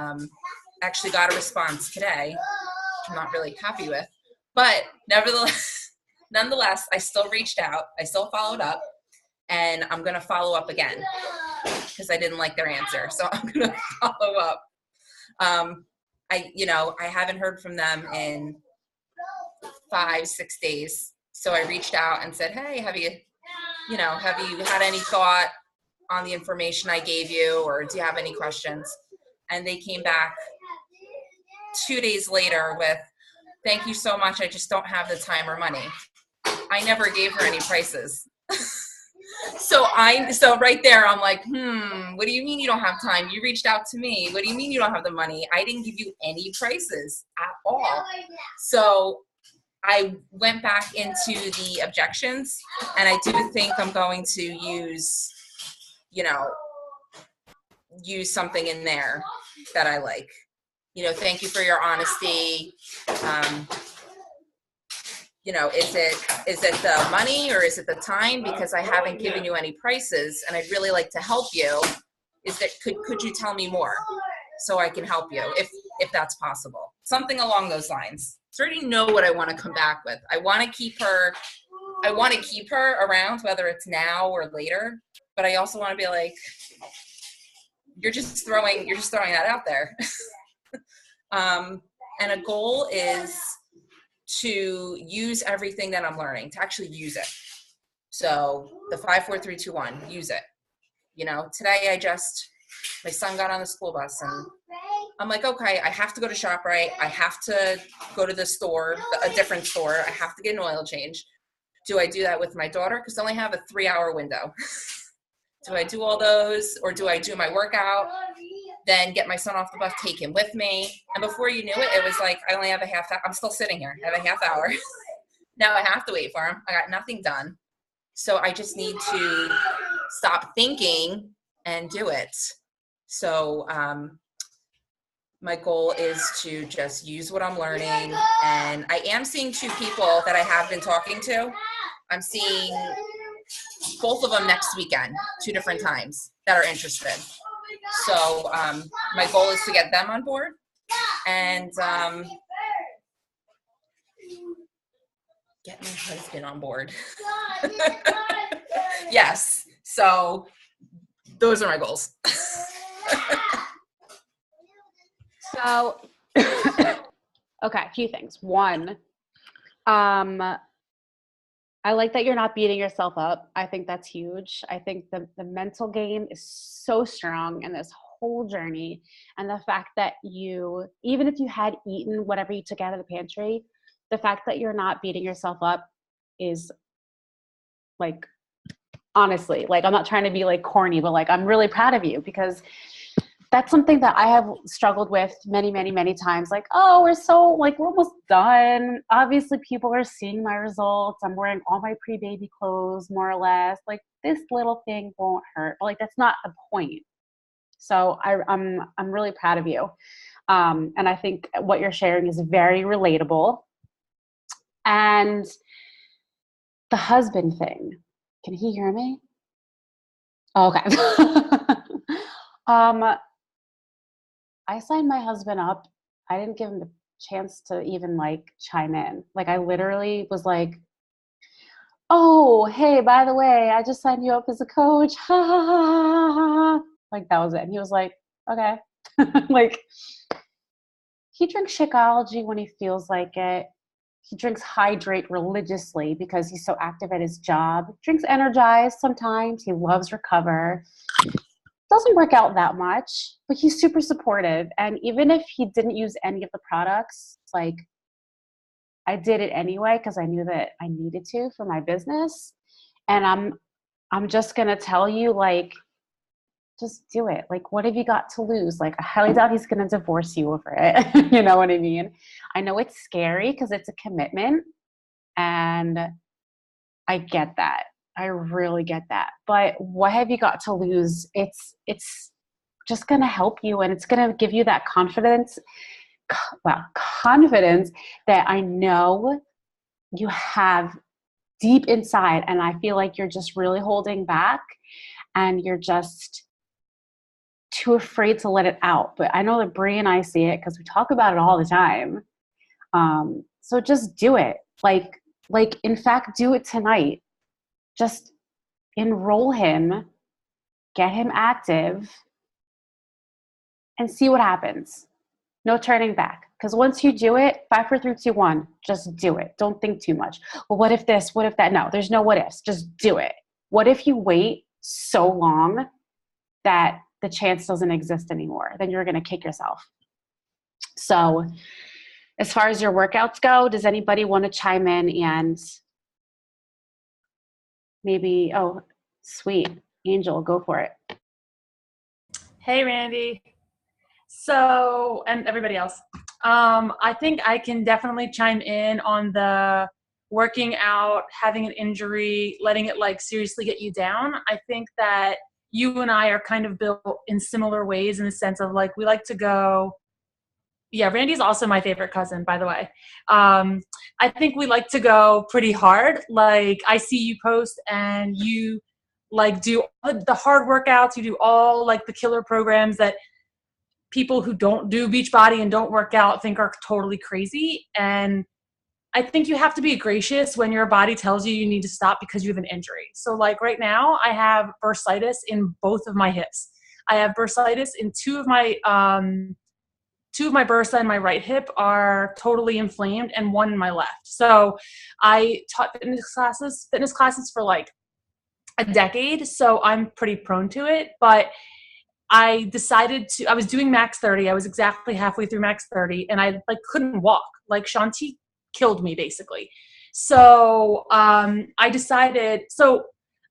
actually got a response today, which I'm not really happy with, but nonetheless, I still reached out, I still followed up, and I'm going to follow up again because I didn't like their answer. So I'm going to follow up. I haven't heard from them in 5-6 days. So I reached out and said, hey, have you had any thought on the information I gave you, or do you have any questions? And they came back 2 days later with, thank you so much. I just don't have the time or money. I never gave her any prices. So right there, I'm like, what do you mean you don't have time? You reached out to me. What do you mean you don't have the money? I didn't give you any prices at all. So I went back into the objections, and I do think I'm going to use something in there that I like. Thank you for your honesty. Is it the money or is it the time? Because I haven't given you any prices and I'd really like to help you. Could you tell me more so I can help you if that's possible? Something along those lines. So I already know what I want to come back with. I want to keep her around, whether it's now or later, but I also want to be like, you're just throwing that out there. And a goal is to use everything that I'm learning, to actually use it. So the 5, 4, 3, 2, 1, use it. Today my son got on the school bus and I'm like, okay, I have to go to ShopRite. I have to go to the store, a different store. I have to get an oil change. Do I do that with my daughter? Because I only have a 3-hour window. Do I do all those, or do I do my workout, then get my son off the bus, take him with me? And before you knew it, it was like, I only have a half hour. I'm still sitting here. I have a half hour. Now I have to wait for him. I got nothing done. So I just need to stop thinking and do it. So my goal is to just use what I'm learning. And I am seeing 2 people that I have been talking to. I'm seeing both of them next weekend, 2 different times, that are interested. So my goal is to get them on board. And get my husband on board. Yes. So those are my goals. So, okay, a few things. One, I like that you're not beating yourself up. I think that's huge. I think the mental game is so strong in this whole journey. And the fact that you, even if you had eaten whatever you took out of the pantry, the fact that you're not beating yourself up is like, honestly, like, I'm not trying to be like corny, but like, I'm really proud of you, because that's something that I have struggled with many, many, many times. Like, oh, we're almost done. Obviously, people are seeing my results. I'm wearing all my pre-baby clothes, more or less. Like, this little thing won't hurt. But like, that's not the point. So I'm really proud of you. And I think what you're sharing is very relatable. And the husband thing, can he hear me? Oh, okay. I signed my husband up. I didn't give him the chance to even like chime in. Like, I literally was like, oh, hey, by the way, I just signed you up as a coach. Ha ha ha ha ha. Like, that was it. And he was like, okay. Like, he drinks Shakeology when he feels like it. He drinks Hydrate religiously because he's so active at his job. Drinks Energize sometimes. He loves Recover. Doesn't work out that much, but he's super supportive. And even if he didn't use any of the products, like, I did it anyway because I knew that I needed to for my business. And I'm just gonna tell you, like, just do it. Like, what have you got to lose? Like, I highly doubt he's gonna divorce you over it. You know what I mean? I know it's scary because it's a commitment, and I get that. I really get that. But what have you got to lose? It's just going to help you, and it's going to give you that confidence that I know you have deep inside. And I feel like you're just really holding back, and you're just too afraid to let it out. But I know that Bree and I see it because we talk about it all the time. So just do it. Like, in fact, do it tonight. Just enroll him, get him active, and see what happens. No turning back. Because once you do it, 5, 4, 3, 2, 1, just do it. Don't think too much. Well, what if this? What if that? No, there's no what ifs. Just do it. What if you wait so long that the chance doesn't exist anymore? Then you're going to kick yourself. So as far as your workouts go, does anybody want to chime in and maybe, oh, sweet. Angel, go for it. Hey, Randy. So, and everybody else. I think I can definitely chime in on the working out, having an injury, letting it like seriously get you down. I think that you and I are kind of built in similar ways in the sense of like, we like to go. Yeah, Randy's also my favorite cousin, by the way. I think we like to go pretty hard. Like, I see you post and you like do the hard workouts. You do all like the killer programs that people who don't do Beachbody and don't work out think are totally crazy. And I think you have to be gracious when your body tells you you need to stop because you have an injury. So like right now I have bursitis in both of my hips. I have bursitis in two of my bursa in my right hip are totally inflamed and one in my left. So I taught fitness classes for like a decade. So I'm pretty prone to it, but I was doing max 30. I was exactly halfway through max 30 and I like couldn't walk. Like Shanti killed me basically. So I decided, so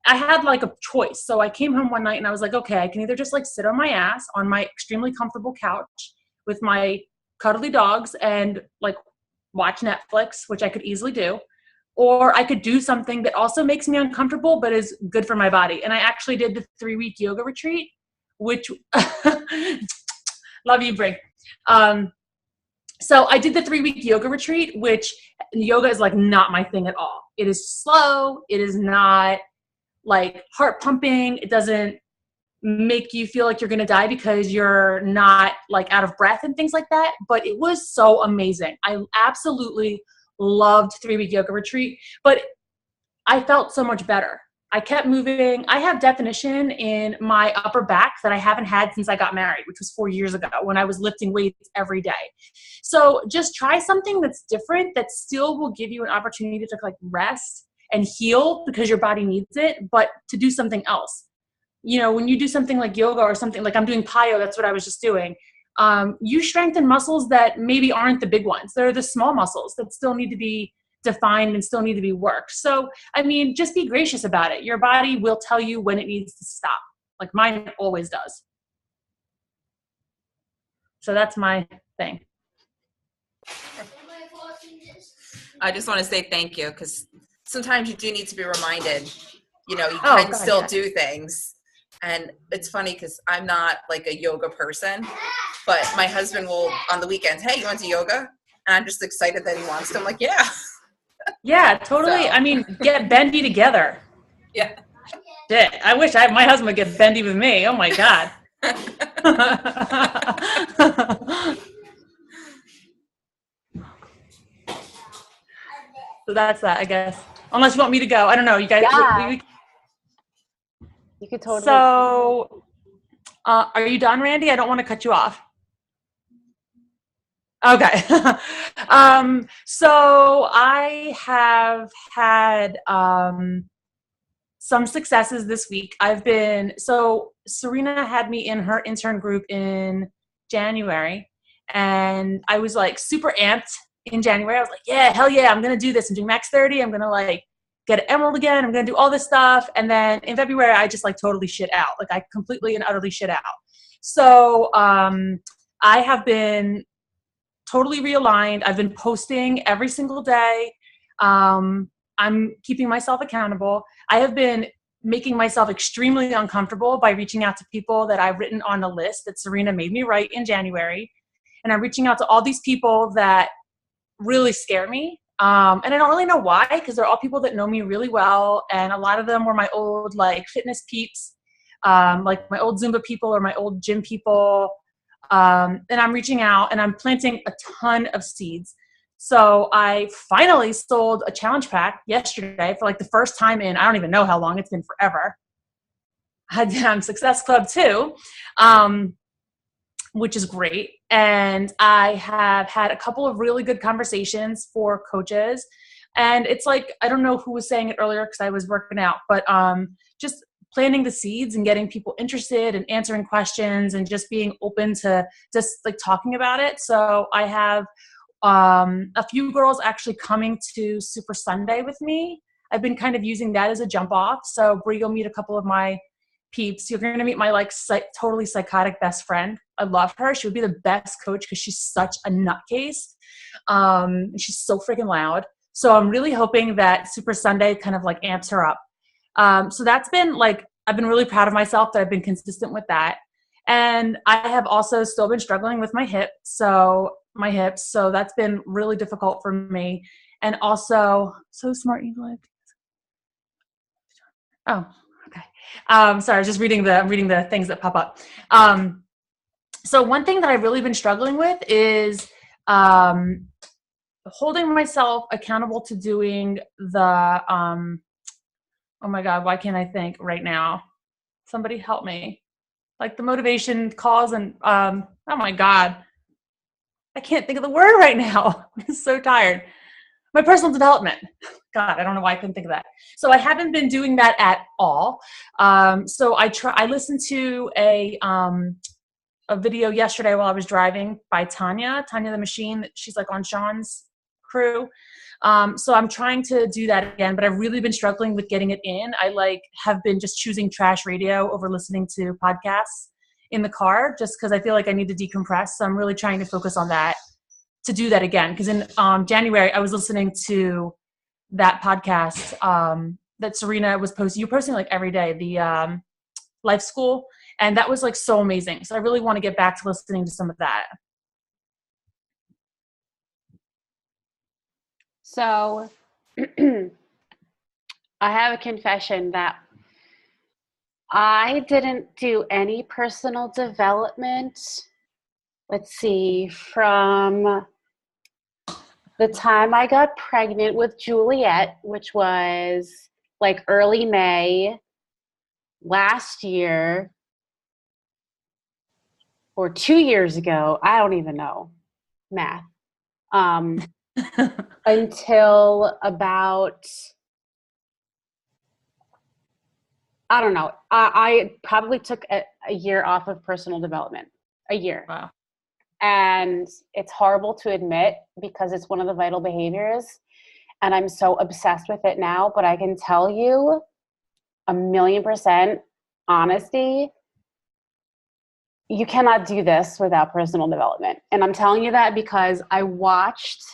I had like a choice. So I came home one night and I was like, okay, I can either just like sit on my ass on my extremely comfortable couch with my cuddly dogs and like watch Netflix, which I could easily do, or I could do something that also makes me uncomfortable but is good for my body. And I actually did the 3-week yoga retreat which love you, Brig. So I did the 3-week yoga retreat, which yoga is like not my thing at all. It is slow. It is not like heart pumping. It doesn't make you feel like you're going to die because you're not like out of breath and things like that. But it was so amazing. I absolutely loved 3-week yoga retreat, but I felt so much better. I kept moving. I have definition in my upper back that I haven't had since I got married, which was 4 years ago when I was lifting weights every day. So just try something that's different that still will give you an opportunity to like rest and heal because your body needs it, but to do something else. You know, when you do something like yoga or something like I'm doing plyo, that's what I was just doing. You strengthen muscles that maybe aren't the big ones. They're the small muscles that still need to be defined and still need to be worked. So, I mean, just be gracious about it. Your body will tell you when it needs to stop. Like mine always does. So that's my thing. I just want to say thank you because sometimes you do need to be reminded, you know, you can still do things. And it's funny because I'm not like a yoga person, but my husband will on the weekends, hey, you want to do yoga? And I'm just excited that he wants to. I'm like, yeah. Yeah, totally. So. I mean, get bendy together. Yeah. Shit. I wish my husband would get bendy with me. Oh my God. So that's that, I guess. Unless you want me to go. I don't know. You guys. Yeah. You could totally. So, are you done, Randy? I don't want to cut you off. Okay. So I have had some successes this week. So Serena had me in her intern group in January, and I was like super amped in January. I was like, yeah, hell yeah, I'm going to do this. I'm doing Max 30. I'm going to like get an Emerald again. I'm going to do all this stuff. And then in February, I just like totally shit out. Like I completely and utterly shit out. So I have been totally realigned. I've been posting every single day. I'm keeping myself accountable. I have been making myself extremely uncomfortable by reaching out to people that I've written on a list that Serena made me write in January. And I'm reaching out to all these people that really scare me. And I don't really know why, because they're all people that know me really well. And a lot of them were my old like fitness peeps, like my old Zumba people or my old gym people. And I'm reaching out and I'm planting a ton of seeds. So I finally sold a challenge pack yesterday for like the first time in, I don't even know how long, it's been forever. I had Success Club too, which is great. And I have had a couple of really good conversations for coaches. And it's like, I don't know who was saying it earlier because I was working out, but just planting the seeds and getting people interested and answering questions and just being open to just like talking about it. So I have a few girls actually coming to Super Sunday with me. I've been kind of using that as a jump off. So Brie, you'll meet a couple of my peeps. You're going to meet my like totally psychotic best friend. I love her. She would be the best coach because she's such a nutcase. She's so freaking loud. So I'm really hoping that Super Sunday kind of like amps her up. So that's been like, I've been really proud of myself that I've been consistent with that. And I have also still been struggling with my hips. So that's been really difficult for me. And also, so smart, you like. Oh, okay. Sorry, I was just reading the things that pop up. So one thing that I've really been struggling with is holding myself accountable to doing the, oh my God, why can't I think right now? Somebody help me. Like the motivation calls and, oh my God, I can't think of the word right now. I'm so tired. My personal development. God, I don't know why I couldn't think of that. So I haven't been doing that at all. So I listened to a video yesterday while I was driving by Tanya the Machine. She's like on Sean's crew. So I'm trying to do that again, but I've really been struggling with getting it in. I like have been just choosing trash radio over listening to podcasts in the car just because I feel like I need to decompress. So I'm really trying to focus on that to do that again. Because in January, I was listening to that podcast that Serena was posting. You're posting like every day, the Life School. And that was like so amazing. So I really want to get back to listening to some of that. So I have a confession that I didn't do any personal development. Let's see, from the time I got pregnant with Juliet, which was like early May last year or 2 years ago, I don't even know math, until about, I don't know. I probably took a year off of personal development, a year. Wow. And it's horrible to admit because it's one of the vital behaviors. And I'm so obsessed with it now. But I can tell you 1,000,000% honesty, you cannot do this without personal development. And I'm telling you that because I watched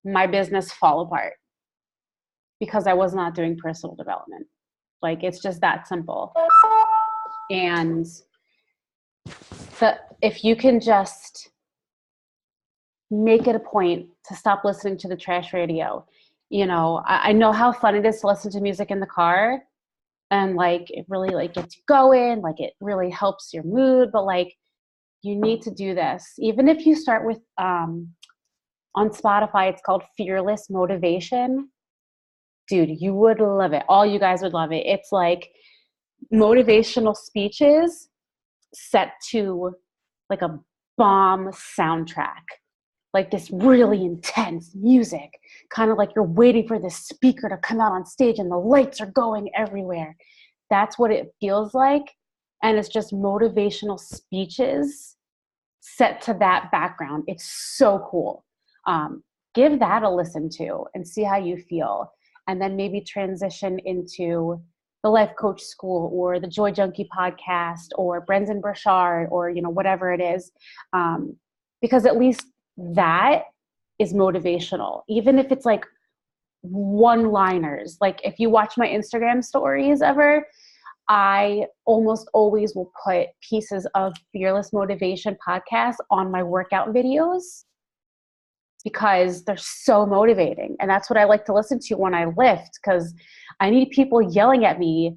my business fall apart because I was not doing personal development. Like, it's just that simple. And if you can just make it a point to stop listening to the trash radio, you know, I know how fun it is to listen to music in the car, and like it really like gets you going, like it really helps your mood, but like you need to do this. Even if you start with on Spotify, it's called Fearless Motivation. Dude, you would love it. All you guys would love it. It's like motivational speeches set to like a bomb soundtrack, like this really intense music, kind of like you're waiting for this speaker to come out on stage and the lights are going everywhere. That's what it feels like. And it's just motivational speeches set to that background. It's so cool. Give that a listen to and see how you feel. And then maybe transition into the Life Coach School or the Joy Junkie podcast or Brendan Burchard or, you know, whatever it is. Because at least that is motivational. Even if it's like one-liners. Like if you watch my Instagram stories ever, I almost always will put pieces of Fearless Motivation podcast on my workout videos because they're so motivating. And that's what I like to listen to when I lift, because I need people yelling at me,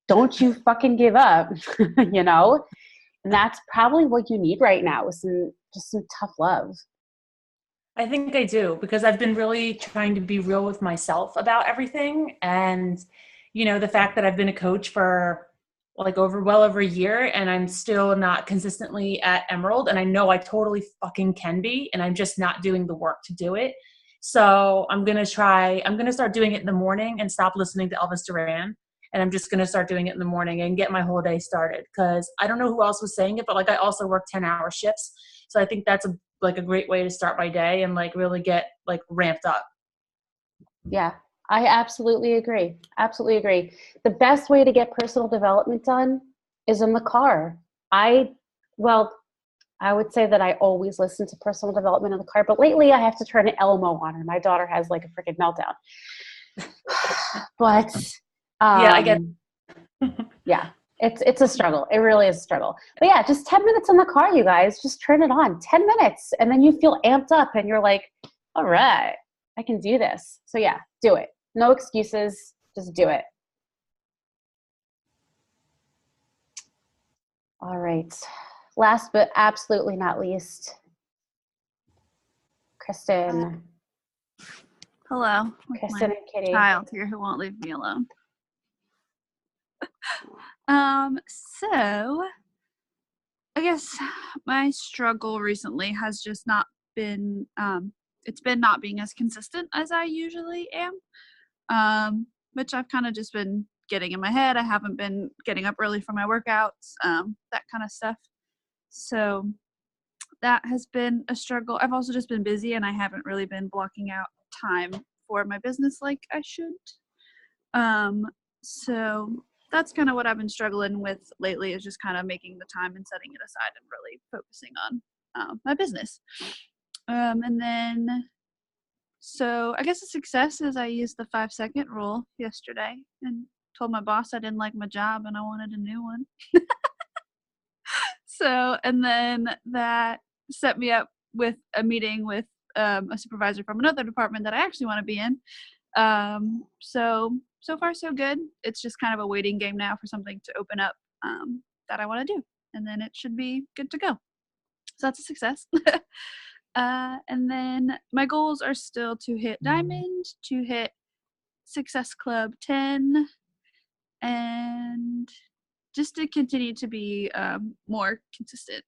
don't you fucking give up, you know? And that's probably what you need right now, is some tough love. I think I do, because I've been really trying to be real with myself about everything. And, you know, the fact that I've been a coach for like well over a year and I'm still not consistently at Emerald, and I know I totally fucking can be, and I'm just not doing the work to do it. So I'm going to start doing it in the morning and stop listening to Elvis Duran. And I'm just going to start doing it in the morning and get my whole day started. Because I don't know who else was saying it, but like I also work 10-hour shifts. So I think that's a great way to start my day and like really get like ramped up. Yeah, I absolutely agree. Absolutely agree. The best way to get personal development done is in the car. I would say that I always listen to personal development in the car, but lately I have to turn an Elmo on and my daughter has like a freaking meltdown. But yeah, I get yeah, it's a struggle. It really is a struggle. But yeah, just 10 minutes in the car, you guys, just turn it on. 10 minutes. And then you feel amped up and you're like, all right, I can do this. So yeah, do it. No excuses. Just do it. All right. Last but absolutely not least, Kristen. Hello. Kristen and Kitty. Child here who won't leave me alone. So I guess my struggle recently has just not been, it's been not being as consistent as I usually am, which I've kind of just been getting in my head. I haven't been getting up early for my workouts, that kind of stuff. So that has been a struggle. I've also just been busy and I haven't really been blocking out time for my business like I should. So that's kind of what I've been struggling with lately, is just kind of making the time and setting it aside and really focusing on my business. And then, so I guess a success is I used the 5-second rule yesterday and told my boss I didn't like my job and I wanted a new one. So, and then that set me up with a meeting with a supervisor from another department that I actually want to be in. So far so good. It's just kind of a waiting game now for something to open up that I want to do, and then it should be good to go. So that's a success. And then my goals are still to hit Diamond, to hit Success Club 10, and just to continue to be more consistent.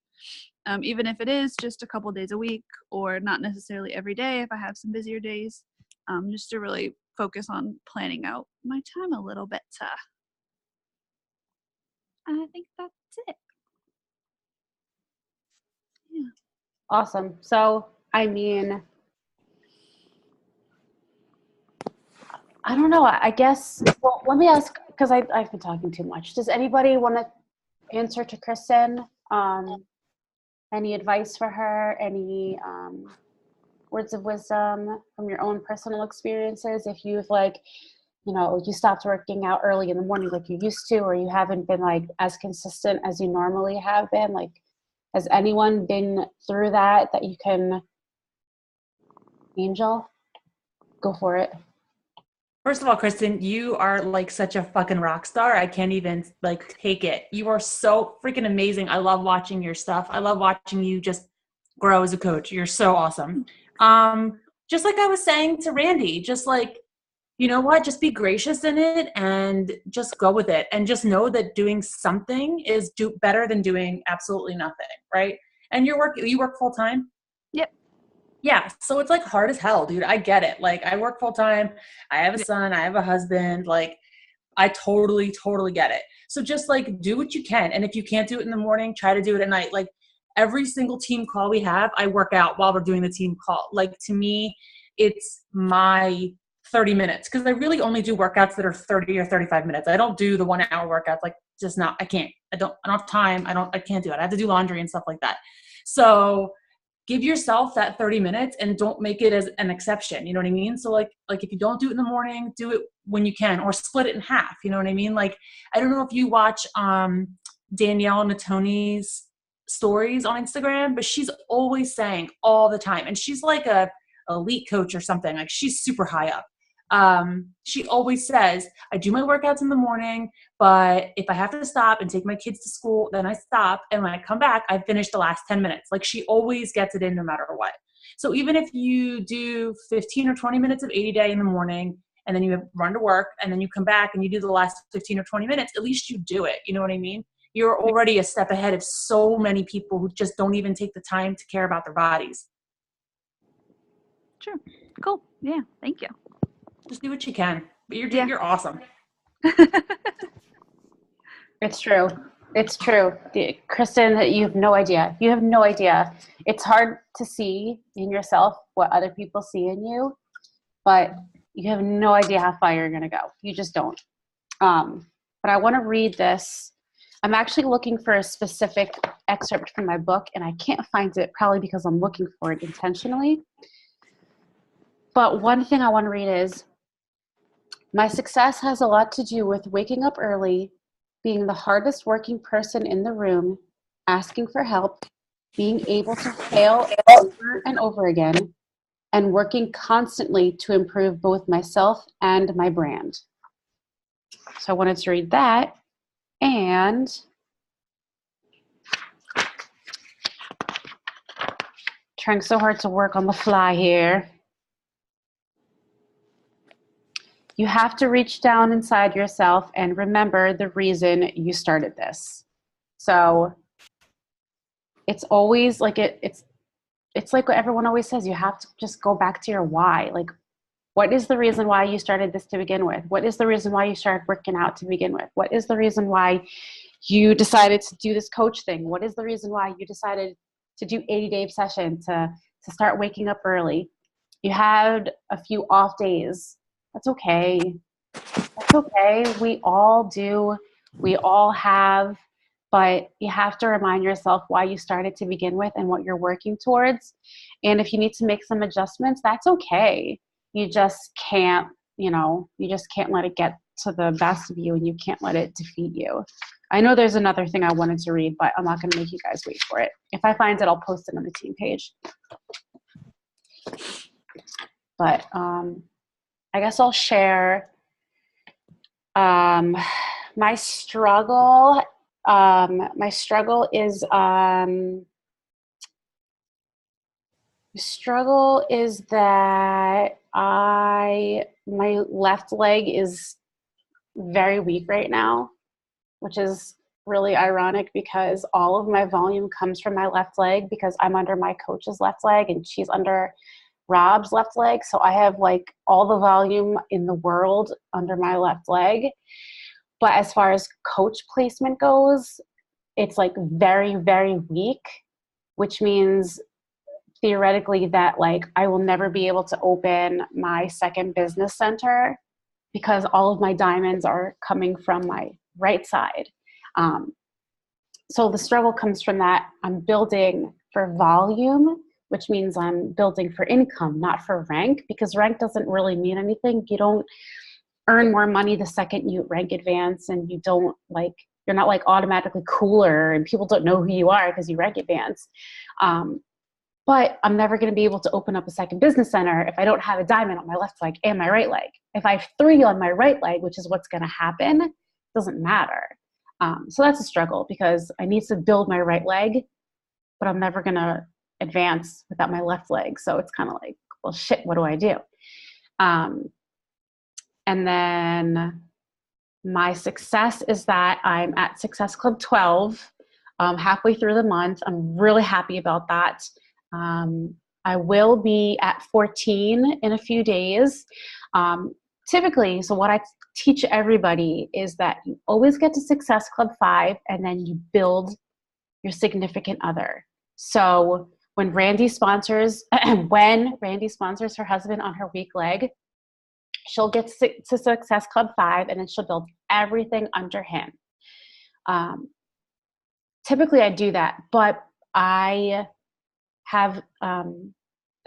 Even if it is just a couple days a week or not necessarily every day if I have some busier days, just to really focus on planning out my time a little bit. I think that's it. Yeah. Awesome. So, I mean, I don't know. I guess, well, let me ask, because I've been talking too much. Does anybody want to answer to Kristen? Any advice for her? Any words of wisdom from your own personal experiences? If you've you stopped working out early in the morning like you used to, or you haven't been like as consistent as you normally have been, like, has anyone been through that you can, Angel, go for it. First of all, Kristen, you are like such a fucking rock star. I can't even like take it. You are so freaking amazing. I love watching your stuff. I love watching you just grow as a coach. You're so awesome. Just like I was saying to Randy, just like, you know what, just be gracious in it and just go with it. And just know that doing something is better than doing absolutely nothing, right? And you work full time? Yep. Yeah, so it's like hard as hell, dude. I get it. Like, I work full time. I have a son. I have a husband. Like, I totally get it. So just like do what you can. And if you can't do it in the morning, try to do it at night. Like, every single team call we have, I work out while we're doing the team call. Like, to me, it's my 30 minutes, because I really only do workouts that are 30 or 35 minutes. I don't do the 1 hour workouts. Like, just not, I can't. I don't have time. I can't do it. I have to do laundry and stuff like that. So give yourself that 30 minutes and don't make it as an exception. You know what I mean? So like if you don't do it in the morning, do it when you can, or split it in half. You know what I mean? Like, I don't know if you watch Danielle Natoni's stories on Instagram, but she's always saying all the time, and she's like a elite coach or something. Like, she's super high up. She always says, I do my workouts in the morning, but if I have to stop and take my kids to school, then I stop. And when I come back, I finish the last 10 minutes. Like, she always gets it in no matter what. So even if you do 15 or 20 minutes of 80-day in the morning, and then you run to work, and then you come back and you do the last 15 or 20 minutes, at least you do it. You know what I mean? You're already a step ahead of so many people who just don't even take the time to care about their bodies. Sure. Cool. Yeah. Thank you. Just do what you can. But you're awesome. It's true. It's true. Kristen, you have no idea. You have no idea. It's hard to see in yourself what other people see in you, but you have no idea how far you're going to go. You just don't. But I want to read this. I'm actually looking for a specific excerpt from my book, and I can't find it, probably because I'm looking for it intentionally. But one thing I want to read is, my success has a lot to do with waking up early, being the hardest working person in the room, asking for help, being able to fail over and over again, and working constantly to improve both myself and my brand. So I wanted to read that. And trying so hard to work on the fly here. You have to reach down inside yourself and remember the reason you started this. So it's always like it's like what everyone always says. You have to just go back to your why. Like, what is the reason why you started this to begin with? What is the reason why you started working out to begin with? What is the reason why you decided to do this coach thing? What is the reason why you decided to do 80-day session, to start waking up early? You had a few off days. That's okay. That's okay. We all do. We all have. But you have to remind yourself why you started to begin with and what you're working towards. And if you need to make some adjustments, that's okay. You just can't, you just can't let it get to the best of you, and you can't let it defeat you. I know there's another thing I wanted to read, but I'm not going to make you guys wait for it. If I find it, I'll post it on the team page. But I guess I'll share my struggle. My struggle is that my left leg is very weak right now, which is really ironic because all of my volume comes from my left leg because I'm under my coach's left leg and she's under Rob's left leg. So I have like all the volume in the world under my left leg. But as far as coach placement goes, it's like very, very weak, which means theoretically that like I will never be able to open my second business center because all of my diamonds are coming from my right side. So the struggle comes from that. I'm building for volume, which means I'm building for income, not for rank, because rank doesn't really mean anything. You don't earn more money the second you rank advance, and you don't like, you're not like automatically cooler and people don't know who you are because you rank advance. But I'm never going to be able to open up a second business center if I don't have a diamond on my left leg and my right leg. If I have 3 on my right leg, which is what's going to happen, it doesn't matter. So that's a struggle because I need to build my right leg, but I'm never going to advance without my left leg. So it's kind of like, well, shit, what do I do? And then my success is that I'm at Success Club 12, halfway through the month. I'm really happy about that. I will be at 14 in a few days. Typically, so what I teach everybody is that you always get to Success Club 5 and then you build your significant other. So when Randy sponsors her husband on her weak leg, she'll get to Success Club 5 and then she'll build everything under him. Typically I do that, but I have the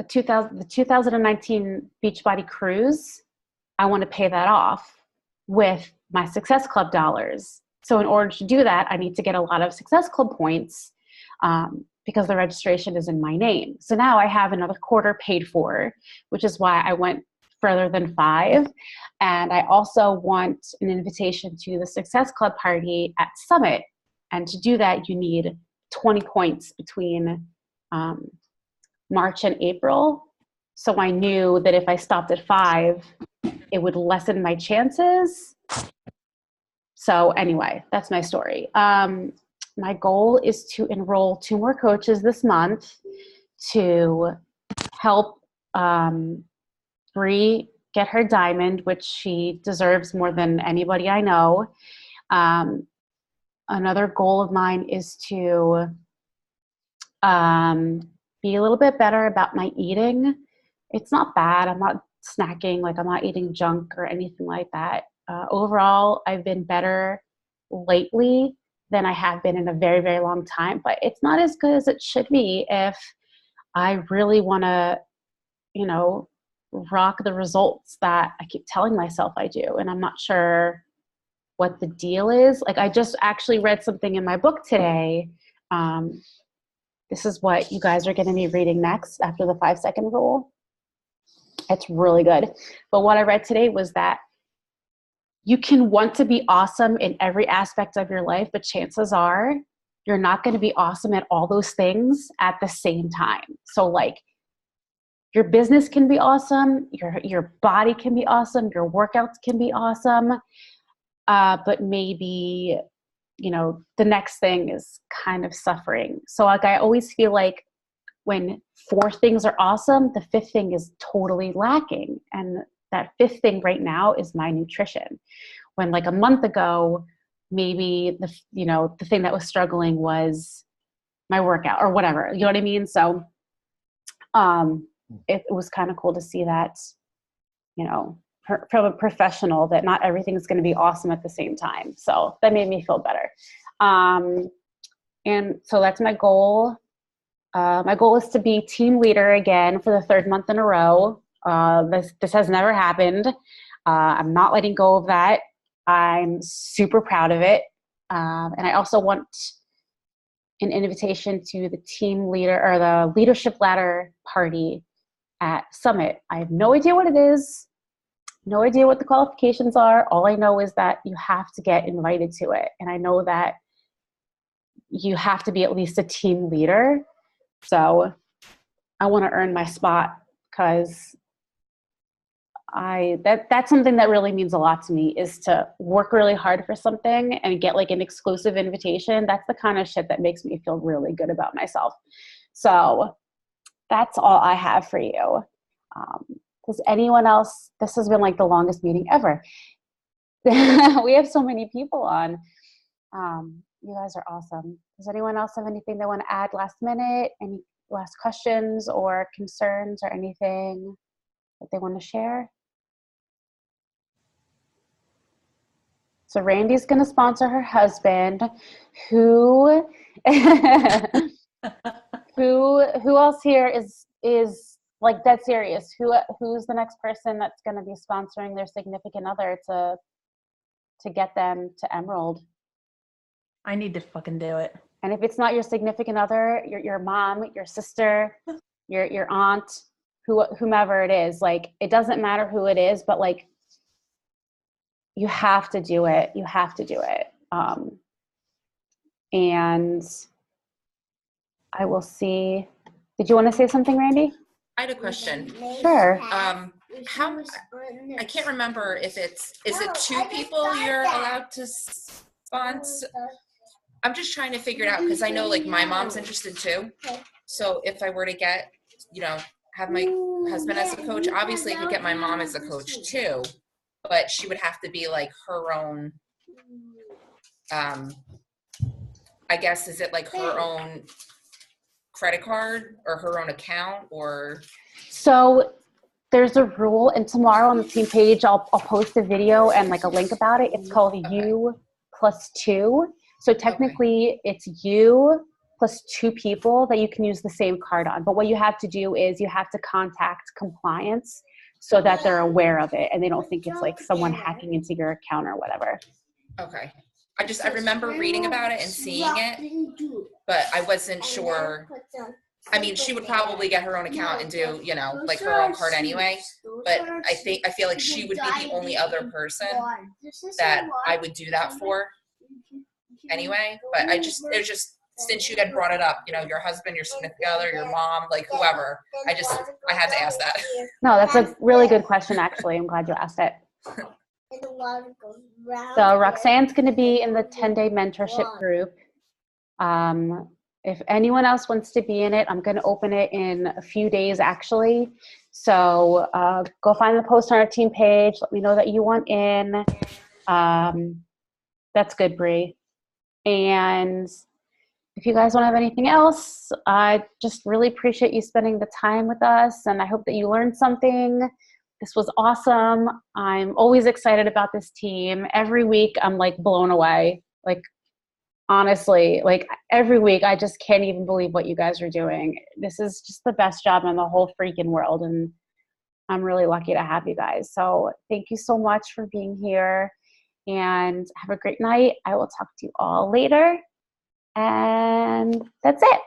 2019 Beachbody Cruise. I want to pay that off with my Success Club dollars. So in order to do that, I need to get a lot of Success Club points because the registration is in my name. So now I have another quarter paid for, which is why I went further than 5. And I also want an invitation to the Success Club party at Summit. And to do that, you need 20 points between March and April. So I knew that if I stopped at 5, it would lessen my chances. So anyway, that's my story. My goal is to enroll 2 more coaches this month to help Bree get her diamond, which she deserves more than anybody I know. Another goal of mine is to be a little bit better about my eating. It's not bad. I'm not snacking, like I'm not eating junk or anything like that. Overall, I've been better lately than I have been in a very, very long time, but it's not as good as it should be if I really want to, you know, rock the results that I keep telling myself I do. And I'm not sure what the deal is. Like I just actually read something in my book today. This is what you guys are going to be reading next after the 5-second rule. It's really good. But what I read today was that you can want to be awesome in every aspect of your life, but chances are you're not going to be awesome at all those things at the same time. So like your business can be awesome, your body can be awesome, your workouts can be awesome, but maybe, you know, the next thing is kind of suffering. So like I always feel like when 4 things are awesome, the 5th thing is totally lacking. And that 5th thing right now is my nutrition. When like a month ago, maybe the thing that was struggling was my workout or whatever, you know what I mean? So it was kind of cool to see that, you know, from a professional, that not everything is going to be awesome at the same time. So that made me feel better. And so that's my goal. My goal is to be team leader again for the 3rd month in a row. This has never happened. I'm not letting go of that. I'm super proud of it. And I also want an invitation to the team leader or the leadership ladder party at Summit. I have no idea what it is, no idea what the qualifications are. All I know is that you have to get invited to it. And I know that you have to be at least a team leader. So I want to earn my spot because that's something that really means a lot to me, is to work really hard for something and get like an exclusive invitation. That's the kind of shit that makes me feel really good about myself. So that's all I have for you. Does anyone else, this has been like the longest meeting ever. We have so many people on. You guys are awesome. Does anyone else have anything they want to add last minute? Any last questions or concerns or anything that they want to share? So Randy's going to sponsor her husband, who else here is like dead serious? Who's the next person that's going to be sponsoring their significant other to get them to Emerald? I need to fucking do it. And if it's not your significant other, your mom, your sister, your aunt, whomever it is, like it doesn't matter who it is, but like you have to do it. You have to do it. And I will see. Did you want to say something, Randy? I had a question. Sure. How I can't remember if is it 2 people you're allowed to sponsor? I'm just trying to figure it out because I know like my mom's interested too. So if I were to get, have my husband as a coach, obviously I could get my mom as a coach too, but she would have to be like her own, I guess, is it like her own credit card or her own account or? So there's a rule, and tomorrow on the team page, I'll post a video and like a link about it. It's called U+2. So technically it's you plus 2 people that you can use the same card on. But what you have to do is you have to contact compliance so that they're aware of it and they don't think it's like someone hacking into your account or whatever. Okay. I remember reading about it and seeing it, but I wasn't sure. I mean, she would probably get her own account and do, like her own card anyway. But I feel like she would be the only other person that I would do that for anyway. But it was just, since you had brought it up, your husband, your significant other, your mom, like whoever, I had to ask that. No, that's a really good question, actually. I'm glad you asked it. So Roxanne's going to be in the 10-day mentorship group. If anyone else wants to be in it, I'm going to open it in a few days, actually. So go find the post on our team page. Let me know that you want in. That's good, Bree. And if you guys don't have anything else, I just really appreciate you spending the time with us, and I hope that you learned something. This was awesome. I'm always excited about this team. Every week I'm like blown away. Like honestly, like every week I just can't even believe what you guys are doing. This is just the best job in the whole freaking world, and I'm really lucky to have you guys. So thank you so much for being here, and have a great night. I will talk to you all later. And that's it.